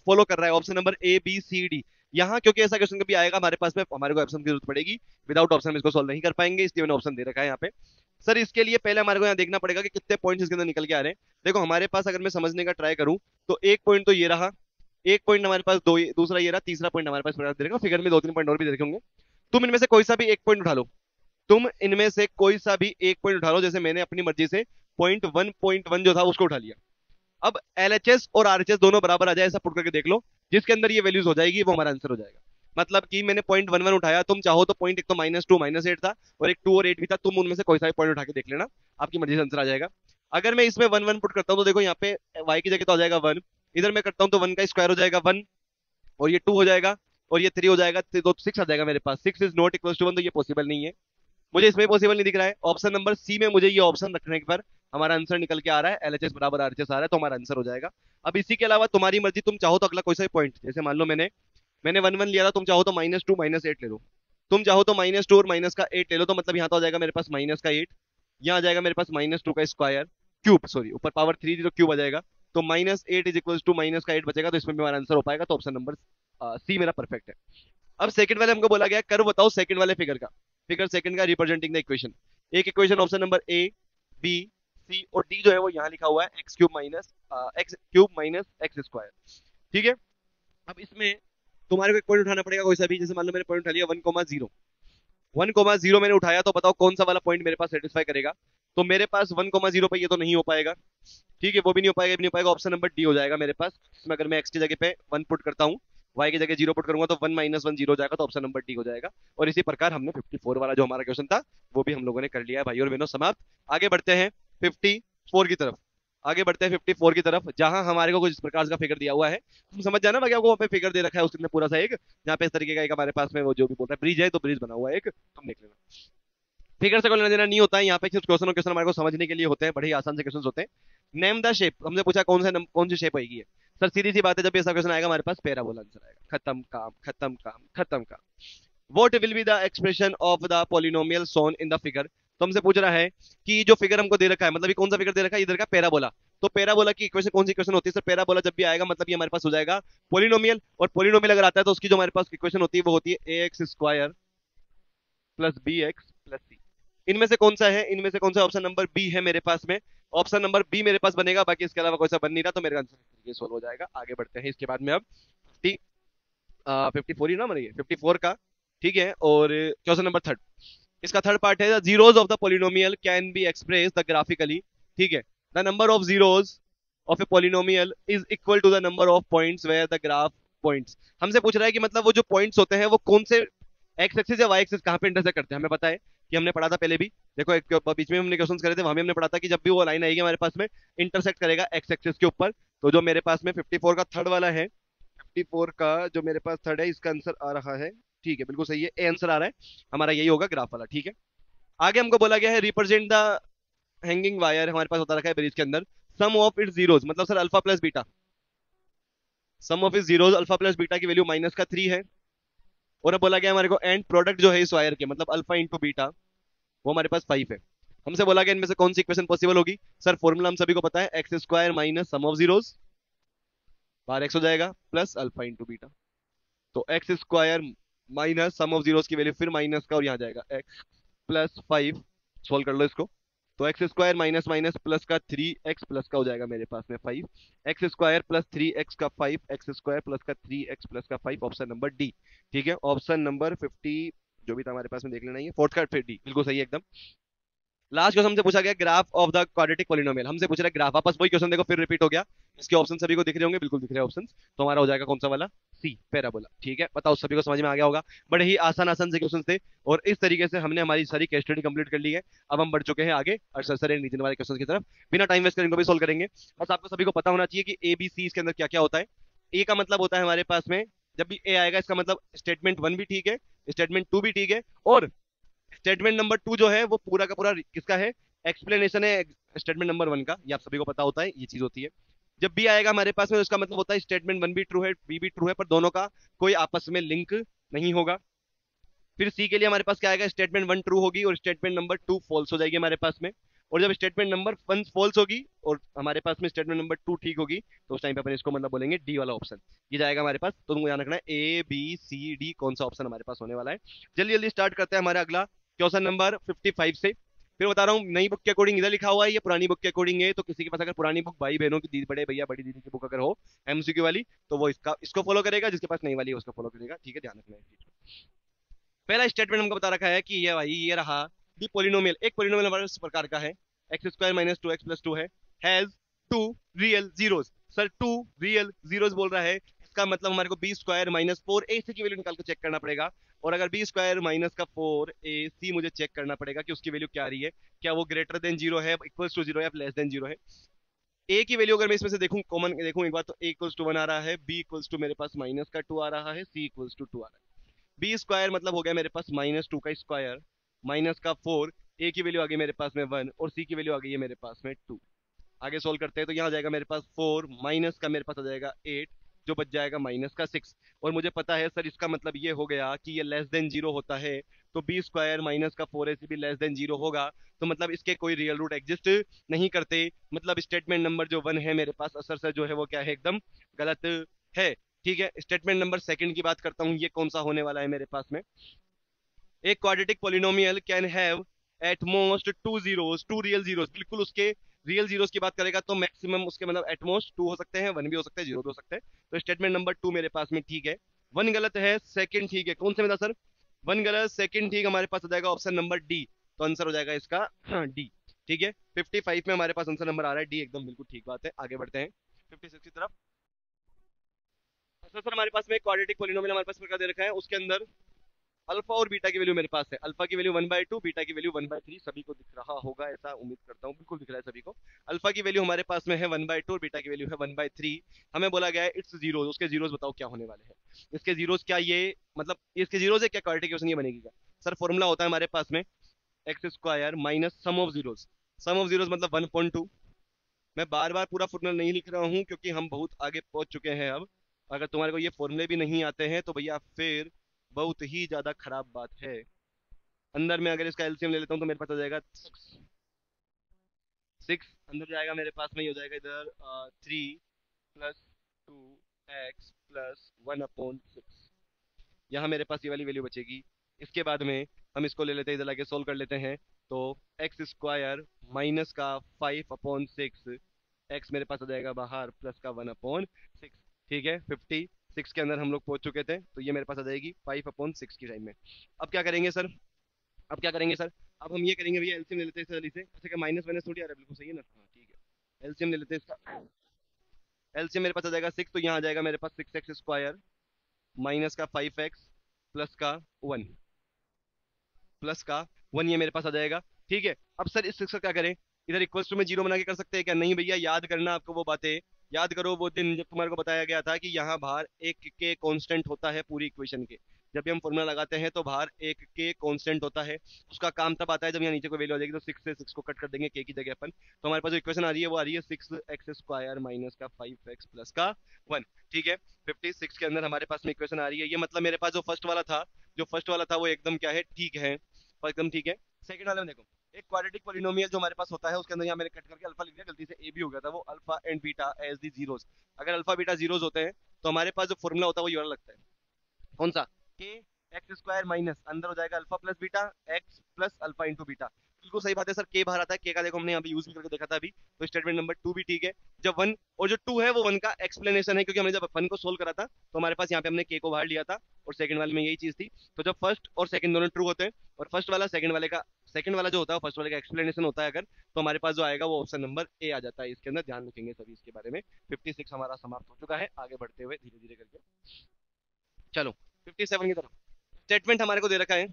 फॉलो कर रहा है। Option number A B C D. यहाँ क्योंकि ऐसा क्वेश्चन कभी आएगा हमारे पास में, हमारे को ऑप्शन की जरूरत पड़ेगी, विदाउट ऑप्शन हम इसको सॉल्व नहीं कर पाएंगे, इसलिए मैंने ऑप्शन दे रखा है यहाँ पे। सर इसके लिए पहले हमारे को यहाँ देखना पड़ेगा कि कितने पॉइंट्स इसके अंदर निकल के आ रहे हैं। देखो हमारे पास अगर मैं समझने का ट्राई करूँ तो एक पॉइंट तो ये रहा, एक पॉइंट हमारे पास दो, दूसरा ये रहा, तीसरा पॉइंट हमारे पास दे रखा, फिगर में 2 3 पॉइंट और भी दे रखे होंगे। तुम इनमें से कोई सा भी एक पॉइंट उठा लो, तुम इनमें से कोई सा भी एक पॉइंट उठा लो। जैसे मैंने अपनी मर्जी से पॉइंट वन जो था उसको उठा लिया। अब एलएचएस और आरएचएस दोनों बराबर आ जाए ऐसा पुट करके देख लो, जिसके अंदर ये वैल्यूज हो जाएगी वो हमारा आंसर हो जाएगा। मतलब कि मैंने .11 उठाया, तुम चाहो तो पॉइंट एक तो -2 -8 था, और एक 2 और 8 भी था, तुम उनमें से कोई सा भी पॉइंट उठा के देख लेना, आपकी मर्जी से आंसर आ जाएगा। अगर मैं इसमें 1 1 पुट करता हूँ तो देखो यहाँ पे y की जगह तो आ जाएगा 1, इधर मैं करता हूँ तो 1 का स्क्वायर हो जाएगा 1, और ये 2 हो जाएगा, और ये 3 हो जाएगा, तो 6 आ जाएगा मेरे पास। 6 इज नॉट इक्वल टू 1, तो ये पॉसिबल नहीं है, मुझे इसमें पॉसिबल नहीं दिख रहा है। ऑप्शन नंबर सी में मुझे ये ऑप्शन रखने पर हमारा आंसर निकल के आ रहा है, एलएचएस बराबर आरएचएस आ रहा है, तो हमारा आंसर हो जाएगा। अब इसी के अलावा तुम्हारी मर्जी, तुम चाहो तो अगला कोई सा पॉइंट, जैसे मान लो मैंने मैंने 1 1 लिया था, तुम चाहो तो -2 -8 ले लो, तुम चाहो तो -2 और माइनस का 8 ले लो, तो मतलब यहाँ तो आ जाएगा मेरे पास -8, यहाँ आ जाएगा मेरे पास -2 का स्क्वायर, क्यूब, सॉरी ऊपर पावर 3 थी तो क्यूब आ जाएगा, तो -8 इज इक्वल टू माइनस का 8 बचेगा, तो इसमें भी हमारा आंसर हो पाएगा, तो ऑप्शन नंबर सी मेरा परफेक्ट है। अब सेकंड वाले हमको बोला गया कर्व बताओ सेकंड वाले फिगर का, फिगर सेकंड का रिप्रेजेंटिंग द इक्वेशन। एक equation option number A, B, C और डी जो है वो यहाँ लिखा हुआ है x³ - x² ठीक है। अब इसमें तुम्हारे को एक पॉइंट उठाना पड़ेगा कोई सा भी, जैसे मान लो मैंने पॉइंट उठा लिया 1,0, 1,0 मैंने उठाया, तो बताओ कौन सा वाला पॉइंट मेरे पास सेटिस्फाई करेगा। तो मेरे पास 1,0 पे ये तो नहीं हो पाएगा, ठीक है, वो भी नहीं हो पाएगा, भी नहीं हो पाएगा, ऑप्शन नंबर डी हो जाएगा मेरे पास। इसमें अगर मैं एक्स की जगह पे 1 पुट करता हूँ, वाई की जगह 0 पुट करूंगा, तो 1 - 1 0 हो जाएगा, तो ऑप्शन नंबर डी हो जाएगा। और इसी प्रकार हमने 54 वाला जो हमारा क्वेश्चन था वो भी हम लोगों ने कर लिया है भाई और बहनों, समाप्त। आगे बढ़ते हैं 54 की तरफ, आगे बढ़ते हैं 54 की तरफ, जहां हमारे को कुछ इस प्रकार का फिगर दिया हुआ है। तुम समझ जाना भाई, आपको वहाँ पे फिगर दे रखा है उसने पूरा सा एक, जहाँ पे इस तरीके का एक हमारे पास में वो जो भी बोल रहा है ब्रिज है, तो ब्रिज बना हुआ है एक, तुम देख लेना। फिगर से कोई लेना देना नहीं होता है यहाँ पे, सिर्फ क्वेश्चन और क्वेश्चन हमारे को समझने के लिए होते हैं, बड़े ही आसान से क्वेश्चन होते हैं। नेम द शेप, हमसे पूछा कौन सी शेप आएगी है। सर सीधी सी बात है, जब भी ऐसा क्वेश्चन आएगा हमारे पास पैराबोला आंसर आएगा, खत्म काम खत्म काम खत्म काम। What will be the expression of the polynomial shown in the figure. तो हमसे पूछ रहा है कि जो फिगर हमको दे रखा है, मतलब ये कौन सा फिगर दे रखा है, इधर का पैराबोला। तो पैराबोला की इक्वेशन कौन सी इक्वेशन होती है सर, पैराबोला जब भी आएगा मतलब ये हमारे पास हो जाएगा पॉलिनोमियल, और पॉलिनोमियल अगर आता है तो उसकी जो हमारे पास इक्वेशन होती है वो होती है ax² + bx + c। इनमें से कौन सा है, इनमें से कौन सा, ऑप्शन नंबर बी है मेरे पास में, ऑप्शन नंबर बी मेरे पास बनेगा, बाकी इसके अलावा कोई सा बन नहीं रहा, तो मेरा आंसर ये सोल्व हो जाएगा। आगे बढ़ते हैं इसके बाद में अब 54 ही ना बनेगी 54 का, ठीक है। और क्वेश्चन नंबर थर्ड, इसका थर्ड पार्ट है zeros of the polynomial can be express the graphically, ठीक है। The number of zeros of a polynomial is equal to the number of points where the graph points. हमसे पूछ रहा है कि मतलब वो जो पॉइंट्स होते हैं वो कौन से एक्स एक्सिस या वाई एक्सिस कहाँ पे इंटरसेक्ट करते हैं। हमें पता है कि हमने पढ़ा था पहले भी, देखो एक बीच में हमने क्वेश्चन करे थे, वहां भी हमने पढ़ा था कि जब भी वो लाइन आएगी हमारे पास में इंटरसेक्ट करेगा एक्स एक्सिस के ऊपर। तो जो मेरे पास में 54 का थर्ड वाला है, 54 का जो मेरे पास थर्ड है, इसका आंसर आ रहा है, ठीक है बिल्कुल सही है, ए आंसर आ रहा है हमारा, यही होगा ग्राफ वाला, ठीक है। आगे हमको बोला गया है रिप्रेजेंट द हैंगिंग वायर, हमारे पास होता रखा है ब्रिज के अंदर, सम ऑफ इट्स जीरोस, मतलब sir alpha plus beta, sum of its zeros alpha plus beta की वैल्यू -3 है। और अब बोला गया हमारे को एंड प्रोडक्ट जो है इस वायर के, मतलब अल्फा इंटू बीटा, वो हमारे पास 5 है। हमसे बोला गया इनमें से कौन सी इक्वेशन पॉसिबल होगी। सर फॉर्मूला हम सभी को पता है, x² - सम ऑफ जीरोस, बाहर x हो जाएगा, प्लस अल्फा इंटू बीटा, तो x² - सम ऑफ जीरोस की वैल्यू फिर माइनस का, और यहाँ जाएगा x + 5, सोल्व कर लो इसको, तो x² माइनस माइनस प्लस का 3x प्लस का हो जाएगा मेरे पास में 5, x² + 3x का 5, x² प्लस का 3x प्लस का 5, ऑप्शन नंबर डी, ठीक है। ऑप्शन नंबर 50 जो भी था हमारे पास में देख लेना, ये फोर्थ का फिर डी बिल्कुल सही है एकदम। लास्ट क्वेश्चन हमसे पूछा गया graph of the quadratic polynomial, हमसे पूछ रहा है ग्राफ, वापस वही क्वेश्चन देखो फिर रिपीट हो गया। इसके ऑप्शन सभी को दिख रहे होंगे, बिल्कुल दिख रहे हैं ऑप्शंस, तो हमारा हो जाएगा कौन सा वाला, सी पैराबोला, ठीक है। बताओ सभी को समझ में आ गया होगा, बड़े ही आसान आसान से क्वेश्चन थे, और इस तरीके से हमने हमारी सारी केस स्टडी कंप्लीट कर ली है। अब हम बढ़ चुके हैं आगे अरसर एंड रीजन वाले क्वेश्चन की तरफ, बिना टाइम वेस्ट करेंगे भी सोल्व करेंगे। बस आपको सभी को पता होना चाहिए कि ए बी सी इसके अंदर क्या क्या होता है। ए का मतलब होता है हमारे पास में, जब भी ए आएगा इसका मतलब स्टेटमेंट 1 भी ठीक है, स्टेटमेंट 2 भी ठीक है, और स्टेटमेंट नंबर 2 जो है वो पूरा का पूरा किसका है, एक्सप्लेनेशन है स्टेटमेंट नंबर 1 का, ये आप सभी को पता होता है, ये चीज होती है। जब भी आएगा हमारे पास में उसका मतलब होता है स्टेटमेंट 1 भी ट्रू है, बी भी ट्रू है, पर दोनों का कोई आपस में लिंक नहीं होगा। फिर सी के लिए हमारे पास क्या आएगा, स्टेटमेंट 1 ट्रू होगी और स्टेटमेंट नंबर 2 फॉल्स हो जाएगी हमारे पास में। और जब स्टेटमेंट नंबर 1 फॉल्स होगी और हमारे पास में स्टेटमेंट नंबर 2 ठीक होगी, तो उस टाइम पे अपन इसको मतलब बोलेंगे डी वाला ऑप्शन, ये जाएगा हमारे पास। तो तुमको ध्यान रखना है ए बी सी डी कौन सा ऑप्शन हमारे पास होने वाला है। जल्दी जल्दी स्टार्ट करते हैं हमारा अगला क्वेश्चन नंबर 55 से। फिर बता रहा हूँ नई बुक के अकॉर्डिंग इधर लिखा हुआ है, ये पुरानी बुक के अकॉर्डिंग है, तो किसी के पास अगर पुरानी बुक भाई बहनों की दीदी बड़े भैया बड़ी दीदी की बुक अगर हो एमसीक्यू वाली, तो वो इसको फॉलो करेगा, जिसके पास नहीं वाली है उसको फॉलो करेगा, ठीक है, ध्यान रखना है इस चीज को। पहला स्टेटमेंट हमको बता रखा है कि ये भाई ये रहा दी पोलिनोमियल, एक पोलिनोमियल हमारे इस प्रकार का है, x² - 2x + 2 है, has 2 real zeros. Sir 2 real zeros बोल रहा है, इसका मतलब हमारे को b² - 4ac की वैल्यू निकाल कर चेक करना पड़ेगा, और अगर b² - 4ac मुझे चेक करना पड़ेगा कि उसकी वैल्यू क्या आ रही है, क्या वो ग्रेटर देन जीरो है, इक्वल्स टू जीरो या लेस देन जीरो है। ए की वैल्यू अगर मैं इसमें से देखूं, कॉमन देखूं एक बार, तो a = 1 आ रहा है, b = मेरे पास -2 आ रहा है, c = 2 आ रहा है। b² मतलब हो गया मेरे पास -2 का स्क्वायर माइनस का 4, ए की वैल्यू आ गई मेरे पास में 1 और सी की वैल्यू आ गई है मेरे पास में 2। आगे सोल्व करते हैं तो यहाँ जाएगा मेरे पास 4 माइनस का मेरे पास आ जाएगा 8, जो बच जाएगा -6। और मुझे पता है सर इसका मतलब ये हो गया कि ये लेस देन जीरो होता है, तो बी स्क्वायर माइनस का 4ac भी लेस देन 0 होगा, तो मतलब इसके कोई रियल रूट एग्जिस्ट नहीं करते। मतलब स्टेटमेंट नंबर जो 1 है मेरे पास असर से जो है वो क्या है, एकदम गलत है। ठीक है, स्टेटमेंट नंबर सेकंड की बात करता हूँ, ये कौन सा होने वाला है मेरे पास में। एक quadratic polynomial can have at most two zeros, two real zeros, बिल्कुल उसके रियल जीरोस की बात करेगा तो मैक्सिमम उसके मतलब एटमोस्ट टू हो सकते हैं, वन भी हो सकते हैं, जीरो भी हो सकते हैं। तो स्टेटमेंट नंबर टू मेरे पास में ठीक है, वन गलत है, सेकंड ठीक है। कौन से में था सर, वन गलत सेकंड ठीक, हमारे पास आ जाएगा ऑप्शन नंबर डी, तो आंसर हो जाएगा इसका डी। ठीक है, 55 में हमारे पास आंसर नंबर आ रहा है डी, एकदम बिल्कुल ठीक बात है। आगे बढ़ते हैं 56 की तरफ। सर हमारे पास में क्वाड्रेटिक पोलिनोमियल हमारे पास प्रकार दे रखा है, उसके अंदर अल्फा और बीटा की वैल्यू मेरे पास है। अल्फा की वैल्यू 1/2, बीटा की वैल्यू 1/3, सभी को दिख रहा होगा ऐसा उम्मीद करता हूँ, बिल्कुल दिख रहा है सभी को। अल्फा की वैल्यू हमारे पास में है 1/2 और बीटा की वैल्यू है 1/3। हमें बोला गया है इट्स जीरो, उसके जीरोस बताओ क्या होने वाले हैं। इसके जीरोस क्या ये मतलब इसके जीरो से क्या क्वाड्रेटिक इक्वेशन ये बनेगी क्या। सर फॉर्मूला होता है हमारे पास में x square minus sum of zeros, sum of zeros मतलब 1.2। मैं बार बार पूरा फॉर्मूला नहीं लिख रहा हूँ क्योंकि हम बहुत आगे पहुंच चुके हैं अब। अगर तुम्हारे को ये फॉर्मूले भी नहीं आते हैं तो भैया फिर बहुत ही ज्यादा खराब बात है। अंदर में अगर इसका एलसीएम ले लेता हूँ तो मेरे पास आ जाएगा 6, अंदर जाएगा मेरे पास में ये हो जाएगा इधर 3 + 2x + 1/6। यहाँ मेरे पास ये वाली वैल्यू बचेगी। इसके बाद में हम इसको ले लेते हैं, इधर लाके सोल्व कर लेते हैं। तो एक्स स्क्वायर माइनस का 5/6, एक्स मेरे पास आ जाएगा बाहर प्लस का 1/6। ठीक है, 56 के अंदर हम लोग पहुंच चुके थे, तो ये मेरे पास आ जाएगी 5/6 की टाइम में। अब क्या करेंगे सर, अब क्या करेंगे सर, अब हम ये करेंगे भैया एलसीएम ले लेते हैं जल्दी से। अच्छा क्या माइनस माइनस थोड़ी आ रहा है, बिल्कुल सही है ना, हाँ ठीक है। एलसीएम ले लेते हैं इसका, एलसीएम मेरे पास आ जाएगा 6, तो यहाँ आ जाएगा मेरे पास 6x² माइनस का 5x प्लस का 1, प्लस का 1 ये मेरे पास आ जाएगा। ठीक है, अब सर इस 6 का क्या करें, इधर इक्वल्स टू में जीरो बना के कर सकते हैं क्या, नहीं भैया याद करना आपको वो बातें, याद करो वो दिन जब तुम्हारे को बताया गया था कि यहाँ बाहर एक के कांस्टेंट होता है पूरी इक्वेशन के। जब भी हम फॉर्मूला लगाते हैं तो बाहर एक के कांस्टेंट होता है, उसका काम तब आता है जब यहाँ नीचे कोई वैल्यू आ जाएगी, तो 6 से 6 को कट कर देंगे के की जगह अपन। तो हमारे पास जो इक्वेशन आ रही है वो आ रही है 6x² माइनस का 5x प्लस का 1। ठीक है, 56 के अंदर हमारे पास में इक्वेशन आ रही है, ये मतलब मेरे पास जो फर्स्ट वाला था, जो फर्स्ट वाला था वो एकदम क्या है, ठीक है, और एकदम ठीक है। सेकंड वाले में देखो, एक क्वाड्रेटिक पोलिनोमियल जो हमारे पास होता है उसके अंदर यहाँ मैंने कट करके अल्फा लिख दिया, गलती से ए भी हो गया था, वो alpha and beta as the zeros. अगर अल्फा बीटा जीरोस होते हैं तो हमारे पास जो फॉर्मूला होता है वो ये वाला लगता है, कौन सा, के एक्स स्क्वायर माइनस अंदर हो जाएगा alpha plus beta x plus alpha into beta. बिल्कुल सही बात है सर, के बाहर आता है, के का देखो हमने यहाँ पे यूज भी करके देखा था अभी। तो स्टेटमेंट नंबर 2 भी ठीक है। जब 1 और जो 2 है वो 1 का एक्सप्लेनेशन है, क्योंकि हमने जब 1 को सोल्व करा था तो हमारे पास यहाँ पे हमने के को बाहर लिया था और सेकंड वाले में यही चीज थी। तो जब फर्स्ट और सेकंड दोनों ट्रू होते हैं और फर्स्ट वाला सेकंड वाले का, सेकंड वाला जो होता है फर्स्ट वाले का एक्सप्लेनेशन होता है अगर, तो हमारे पास जो आएगा वो ऑप्शन नंबर ए आ जाता है। इसके अंदर ध्यान रखेंगे सभी इसके बारे में। 56 हमारा समाप्त हो चुका है, आगे बढ़ते हुए धीरे धीरे करके चलो 57 की तरफ। स्टेटमेंट हमारे को दे रखा है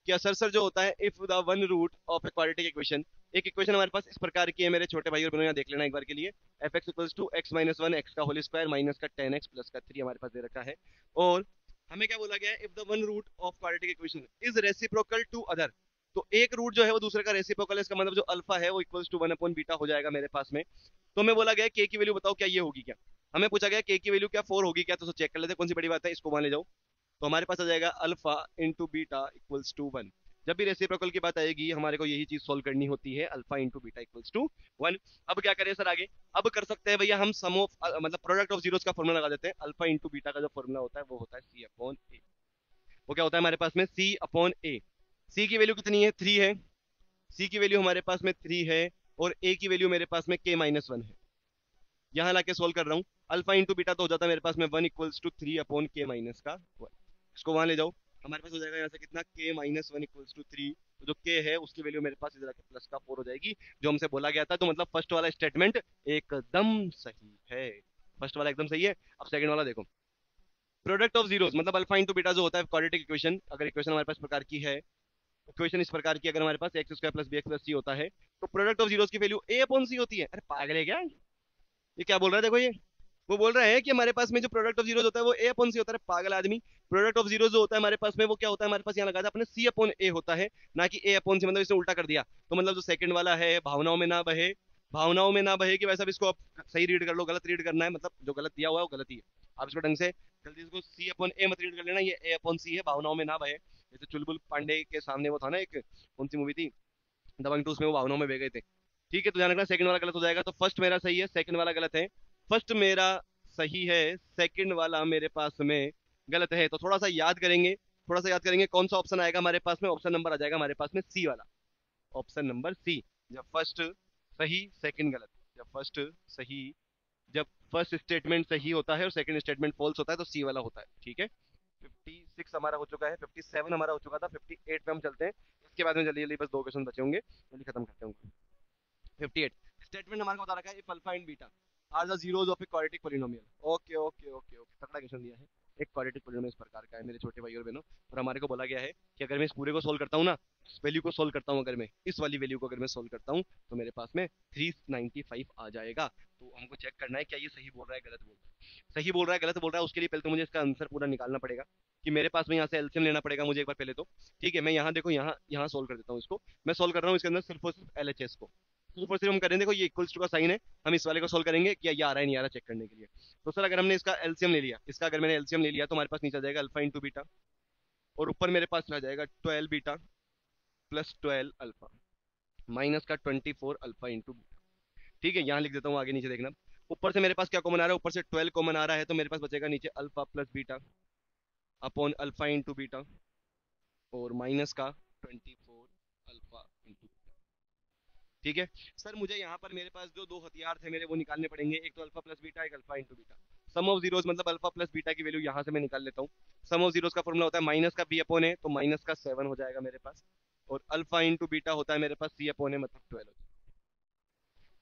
कि असर जो होता है if the one root of a quadratic equation, एक इक्वेशन हमारे पास इस प्रकार की है मेरे छोटे भाई और बहनों, यहाँ देख लेना एक बार के लिए। F x equals to x minus one x का होल स्क्वायर माइनस का 10x प्लस का 3 हमारे पास दे रखा है। और हमें क्या बोला गया है, if the one root of quadratic equation is reciprocal to other, तो एक रूट जो है वो दूसरे का रेसिप्रोकल है, इसका मतलब जो अल्फा है वो इक्वल्स टू 1/बीटा हो जाएगा मेरे पास में। तो हमें बोला गया के की वैल्यू बताओ क्या ये होगी क्या, हमें पूछा गया के की वैल्यू क्या 4 होगी क्या, तो चेक कर लेते हैं कौन सी बड़ी बात है, इसको वहां ले जाओ। तो हमारे पास आ जाएगा alpha into beta equals to 1। जब भी रेसिप्रोकल की बात आएगी हमारे को यही चीज सोल्व करनी होती है, alpha into beta equals to 1। अब क्या करें सर आगे, अब कर सकते हैं भैया हम सम ऑफ मतलब प्रोडक्ट ऑफ जीरोस का फॉर्मूला लगा देते हैं। अल्फा इंटू बीटा का जो फॉर्मूला होता है वो होता है सी अपॉन ए। वो क्या होता है हमारे पास में, सी अपॉन ए। सी की वैल्यू कितनी है, 3 है, सी की वैल्यू हमारे पास में 3 है और ए की वैल्यू मेरे पास में के माइनस 1 है। यहाँ लाके सोल्व कर रहा हूँ, अल्फा इंटू बीटा तो हो जाता है मेरे पास में 1 इक्वल्स टू 3 अपॉन के माइनस का 1। इसको वहां ले जाओ, हमारे पास हो जाएगा यहाँ से कितना, के माइनस 1 इक्वल्स टू 3। तो जो के है उसकी वैल्यू मेरे पास इधर आके प्लस का 4 हो जाएगी, जो हमसे बोला गया था। तो मतलब फर्स्ट वाला स्टेटमेंट एकदम सही है, फर्स्ट वाला एकदम सही है। अब सेकंड वाला देखो, प्रोडक्ट ऑफ जीरोस मतलब अल्फा इंटू बीटा जो होता है क्वाड्रेटिक इक्वेशन, अगर इक्वेशन हमारे पास प्रकार की है, इक्वेशन इस प्रकार की अगर हमारे पास x square plus b x plus c होता है, तो प्रोडक्ट ऑफ जीरोस की वैल्यू ए अपॉन सी होती है। अरे पागल है क्या, ये क्या बोल रहा है, देखो ये वो बोल रहा है कि हमारे पास में जो प्रोडक्ट ऑफ जीरोस होता है वो ए अपॉन सी होता है। पागल आदमी, प्रोडक्ट ऑफ जीरोस जो होता है हमारे पास में वो क्या होता है, हमारे पास यहाँ लगा था अपने सी अपॉन ए होता है, ना कि ए अपॉन सी, मतलब इसने उल्टा कर दिया। तो मतलब जो सेकंड वाला है भावनाओं में ना बहे, भावनाओं में ना बहे कि वैसा भी इसको आप सही रीड कर लो, गलत रीड करना है, मतलब जो गलत दिया हुआ है वो गलत ही है। आप इसको ढंग से जल्दी इसको सी अपॉन ए मत रीड कर लेना, ये ए अपॉन सी है, भावनाओं में ना बहे। जैसे चुलबुल पांडे के सामने वो था ना, एक कौन सी मूवी थी, दबंग 2, उसमें वो भावनाओं में बह गए थे। ठीक है, तो ध्यान रखना सेकंड वाला गलत हो जाएगा, तो फर्स्ट मेरा सही है, सेकंड वाला गलत है। फर्स्ट मेरा सही है, सेकंड वाला मेरे पास में गलत है। तो थोड़ा सा याद करेंगे, थोड़ा सा याद करेंगे, कौन सा ऑप्शन आएगा हमारे पास में, ऑप्शन नंबर आ जाएगा हमारे पास में सी वाला, ऑप्शन नंबर सी। जब फर्स्ट सही सेकंड गलत, जब फर्स्ट सही, जब फर्स्ट स्टेटमेंट सही होता है और सेकंड स्टेटमेंट फॉल्स होता है तो सी वाला होता है। ठीक है, 56 हमारा हो चुका है, 57 हमारा हो चुका था, 58 पे हम चलते हैं। इसके बाद में जल्दी जल्दी बस 2 क्वेश्चन बचे होंगे, जल्दी खत्म करते होंगे। 58 स्टेटमेंट हमारे को बता रखा है if alpha and beta are the zeros of a quadratic polynomial. Okay okay okay okay, तगड़ा क्वेश्चन दिया है। एक क्वाड्रेटिक पोलिनोमियल इस प्रकार का है मेरे छोटे भाई और बहनों, और हमारे को बोला गया है कि अगर मैं इस पूरे को सोल्व करता हूँ ना, इस वैल्यू को सोल्व करता हूँ, अगर मैं इस वाली वैल्यू को अगर मैं सोल्व करता हूँ तो मेरे पास में 395 आ जाएगा। तो हमको चेक करना है क्या ये सही बोल रहा है गलत बोल रहा है, सही बोल रहा है गलत बोल रहा है। उसके लिए पहले तो मुझे इसका आंसर पूरा निकालना पड़ेगा, कि मेरे पास में यहाँ से एलसीएम लेना पड़ेगा मुझे एक बार पहले तो। ठीक है, मैं यहाँ देखो, यहाँ यहाँ सोल्व कर देता हूँ इसको। मैं सोल्व कर रहा हूँ इसके अंदर सिर्फ और सिर्फ एलएचएस को, सिर्फ और सिर्फ हम करेंगे, देखो ये इक्वल्स टू का साइन है, हम इस वाले को सोल्व करेंगे कि ये आ रहा है नहीं आ रहा चेक करने के लिए। तो सर अगर हमने इसका एलसीएम ले लिया, इसका अगर मैंने एलसीएम ले लिया तो हमारे पास नीचे आ जाएगा अल्फा इंटू बीटा, और ऊपर मेरे पास रह जाएगा 12 बीटा प्लस 12 अल्फा माइनस का 24 अल्फा इंटू बीटा। ठीक है, यहाँ लिख देता हूँ, आगे नीचे देखना। ऊपर से मेरे पास क्या कॉमन आ रहा है, ऊपर से 12 कॉमन आ रहा है, तो मेरे पास बचेगा नीचे alpha plus beta upon alpha into beta और माइनस का 24 अल्फा इंटू। ठीक है सर, मुझे यहाँ पर मेरे पास जो दो हथियार थे मेरे वो निकालने पड़ेंगे, एक तो अल्फा प्लस बीटा, एक alpha into beta. Sum of zeros मतलब अल्फा प्लस बीटा की वैल्यू यहाँ से मैं निकाल लेता हूँ। सम ऑफ जीरोस का फॉर्मूला होता है माइनस का बी अपॉन है, तो माइनस का 7 हो जाएगा मेरे पास, और अल्फा इंटू बीटा होता है मेरे पास सी अपॉन है, मतलब 12।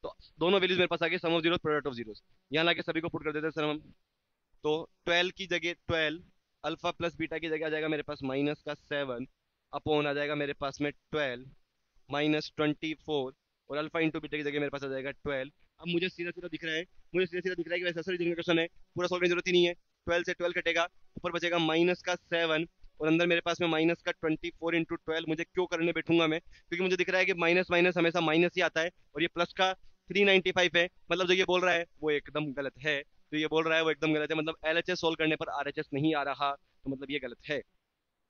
तो दोनों वैल्यूज मेरे पास आ गए, sum of zeros product of zeros. यहाँ लाके सभी को पुट कर देते हैं सर हम। तो 12 की जगह 12 अल्फा प्लस बीटा की जगह आ जाएगा मेरे पास माइनस का 7 अपॉन आ जाएगा मेरे पास में 12 माइनस 24, और अल्फा इंटू बीटा की जगह मेरे पास आ जाएगा 12। अब मुझे सीधा सीधा दिख रहा है, मुझे सीधा सीधा दिख रहा है कि वैसे सर क्वेश्चन है, पूरा सोल्व करने की जरूरत ही नहीं है। 12 से 12 कटेगा, ऊपर बचेगा माइनस का 7, और अंदर मेरे पास में माइनस का 24 इंटू 12। मुझे क्यों करने बैठूंगा मैं, क्योंकि मुझे दिख रहा है कि माइनस माइनस हमेशा माइनस ही आता है, और ये प्लस का 395 है, मतलब जो ये बोल रहा है वो एकदम गलत है। तो ये बोल रहा है वो एकदम गलत है, मतलब एलएचएस सोल्व करने पर आरएचएस नहीं आ रहा, तो मतलब ये गलत है।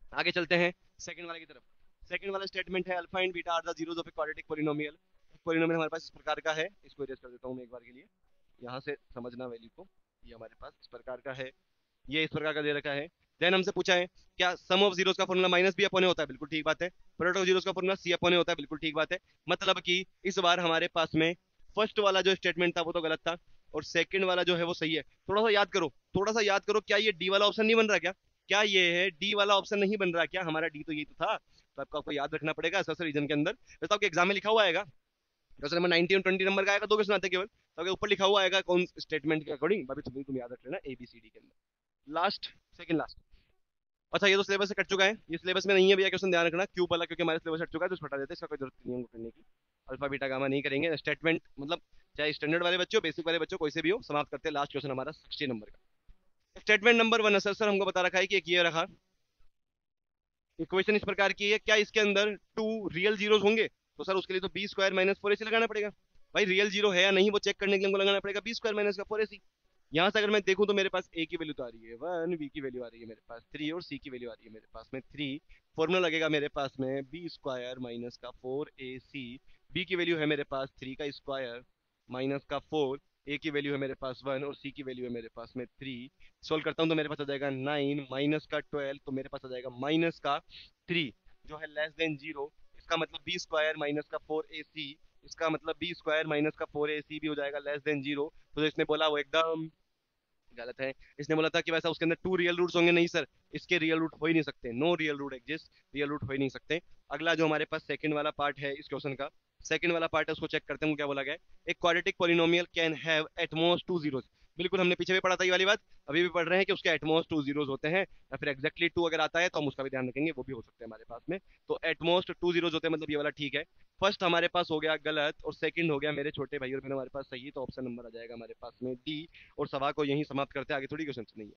आगे चलते हैं सेकंड वाले की तरफ। सेकंड वाला स्टेटमेंट है alpha and beta are the zeros of a quadratic polynomial. Polynomial हमारे पास इस प्रकार का है, इसको इरेज कर देता हूँ मैं एक बार के लिए, यहाँ से समझना वैल्यू को। ये हमारे पास इस प्रकार का है, ये इस प्रकार का दे रखा है। देन हमसे पूछा है क्या सम ऑफ जीरोस का फॉर्मूला माइनस बी अपॉन होता है, बिल्कुल ठीक बात है। प्रोडक्ट ऑफ जीरोस का फॉर्मूला सी अपॉन होता है, बिल्कुल ठीक बात है। मतलब कि इस बार हमारे पास में फर्स्ट वाला जो स्टेटमेंट था वो तो गलत था, और सेकंड वाला जो है वो सही है। थोड़ा सा याद करो, थोड़ा सा याद करो, क्या ये डी वाला ऑप्शन नहीं बन रहा क्या, क्या ये है डी वाला ऑप्शन नहीं बन रहा क्या, हमारा डी तो यही तो था। तो आपको याद रखना पड़ेगा सर रीजन के अंदर, वैसे आपके एग्जाम में लिखा हुआ आएगा, क्वेश्चन नंबर 19 और 20 नंबर का आएगा, 2 क्वेश्चन आते हैं केवल, तो अगर ऊपर लिखा हुआ आएगा कौन स्टेटमेंट के अकॉर्डिंग, अभी तुम याद रख लेना एबीसीडी के अंदर लास्ट, सेकंड लास्ट। अच्छा ये तो सिलेबस से कट चुका है, ये सिलेबस में नहीं है भैया क्वेश्चन, ध्यान रखना क्यों वाला, क्योंकि हमारे सिलेबस हट चुका है तो हटा देते हैं, इसका कोई जरूरत नहीं है हमको करने की। अल्फा बीटा गामा नहीं करेंगे, स्टेटमेंट मतलब चाहे स्टैंडर्ड वाले बच्चे हो बेसिक वाले बच्चों कोई से भी हो, समाप्त करते हैं। लास्ट क्वेश्चन हमारा 60 नंबर का स्टेटमेंट नंबर 1 है सर। सर हमको बता रखा है कि एक ये रखा इक्वेशन इस प्रकार की है, क्या इसके अंदर 2 रियल जीरोस होंगे, तो सर उसके लिए तो बी स्क्वायर माइनस 4ac लगाना पड़ेगा। भाई रियल जीरो है या नहीं वो चेक करने के लिए हमको लगाना पड़ेगा बी स्क्वायर माइनस का 4ac। यहाँ से अगर मैं देखूं तो मेरे पास ए की वैल्यू तो आ रही है 1, बी की वैल्यू आ रही है मेरे पास 3, और सी की वैल्यू आ रही है मेरे पास में 3। फॉर्मूला लगेगा मेरे पास में बी स्क्वायर माइनस का 4ac। बी की वैल्यू है मेरे पास 3 का स्क्वायर माइनस का 4, ए की वैल्यू है मेरे पास 1 और सी की वैल्यू है मेरे पास में 3। सोल्व करता हूँ तो मेरे पास आ जाएगा 9 माइनस का 12, तो मेरे पास आ जाएगा माइनस का 3 जो है लेस देन 0। इसका मतलब बी स्क्वायर माइनस का 4ac, इसका मतलब बी स्क्वायर माइनस का 4ac भी हो जाएगा लेस देन 0। तो इसने बोला वो एकदम गलत है। इसने बोला था कि वैसा उसके अंदर 2 रियल रूट्स होंगे, नहीं सर इसके रियल रूट हो ही नहीं सकते, no real root exist, real root हो ही नहीं सकते। अगला जो हमारे पास सेकंड वाला पार्ट है इस क्वेश्चन का, सेकंड वाला पार्ट है उसको चेक करते हैं क्या बोला गया है। एक quadratic polynomial can have at most 2 zeros. बिल्कुल हमने पीछे भी पढ़ा था ये वाली बात, अभी भी पढ़ रहे हैं कि उसके एटमोस्ट 2 जीरोस होते हैं, या फिर एक्जैक्टली 2 अगर आता है तो हम उसका भी ध्यान रखेंगे, वो भी हो सकते हैं हमारे पास में। तो एटमोस्ट 2 जीरोस होते हैं, मतलब ये वाला ठीक है। फर्स्ट हमारे पास हो गया गलत, और सेकंड हो गया मेरे छोटे भाई और बहनों हमारे पास सही, तो ऑप्शन नंबर आ जाएगा हमारे पास में डी। और सवाल को यही समाप्त करते हैं, आगे थोड़ी क्वेश्चन नहीं है।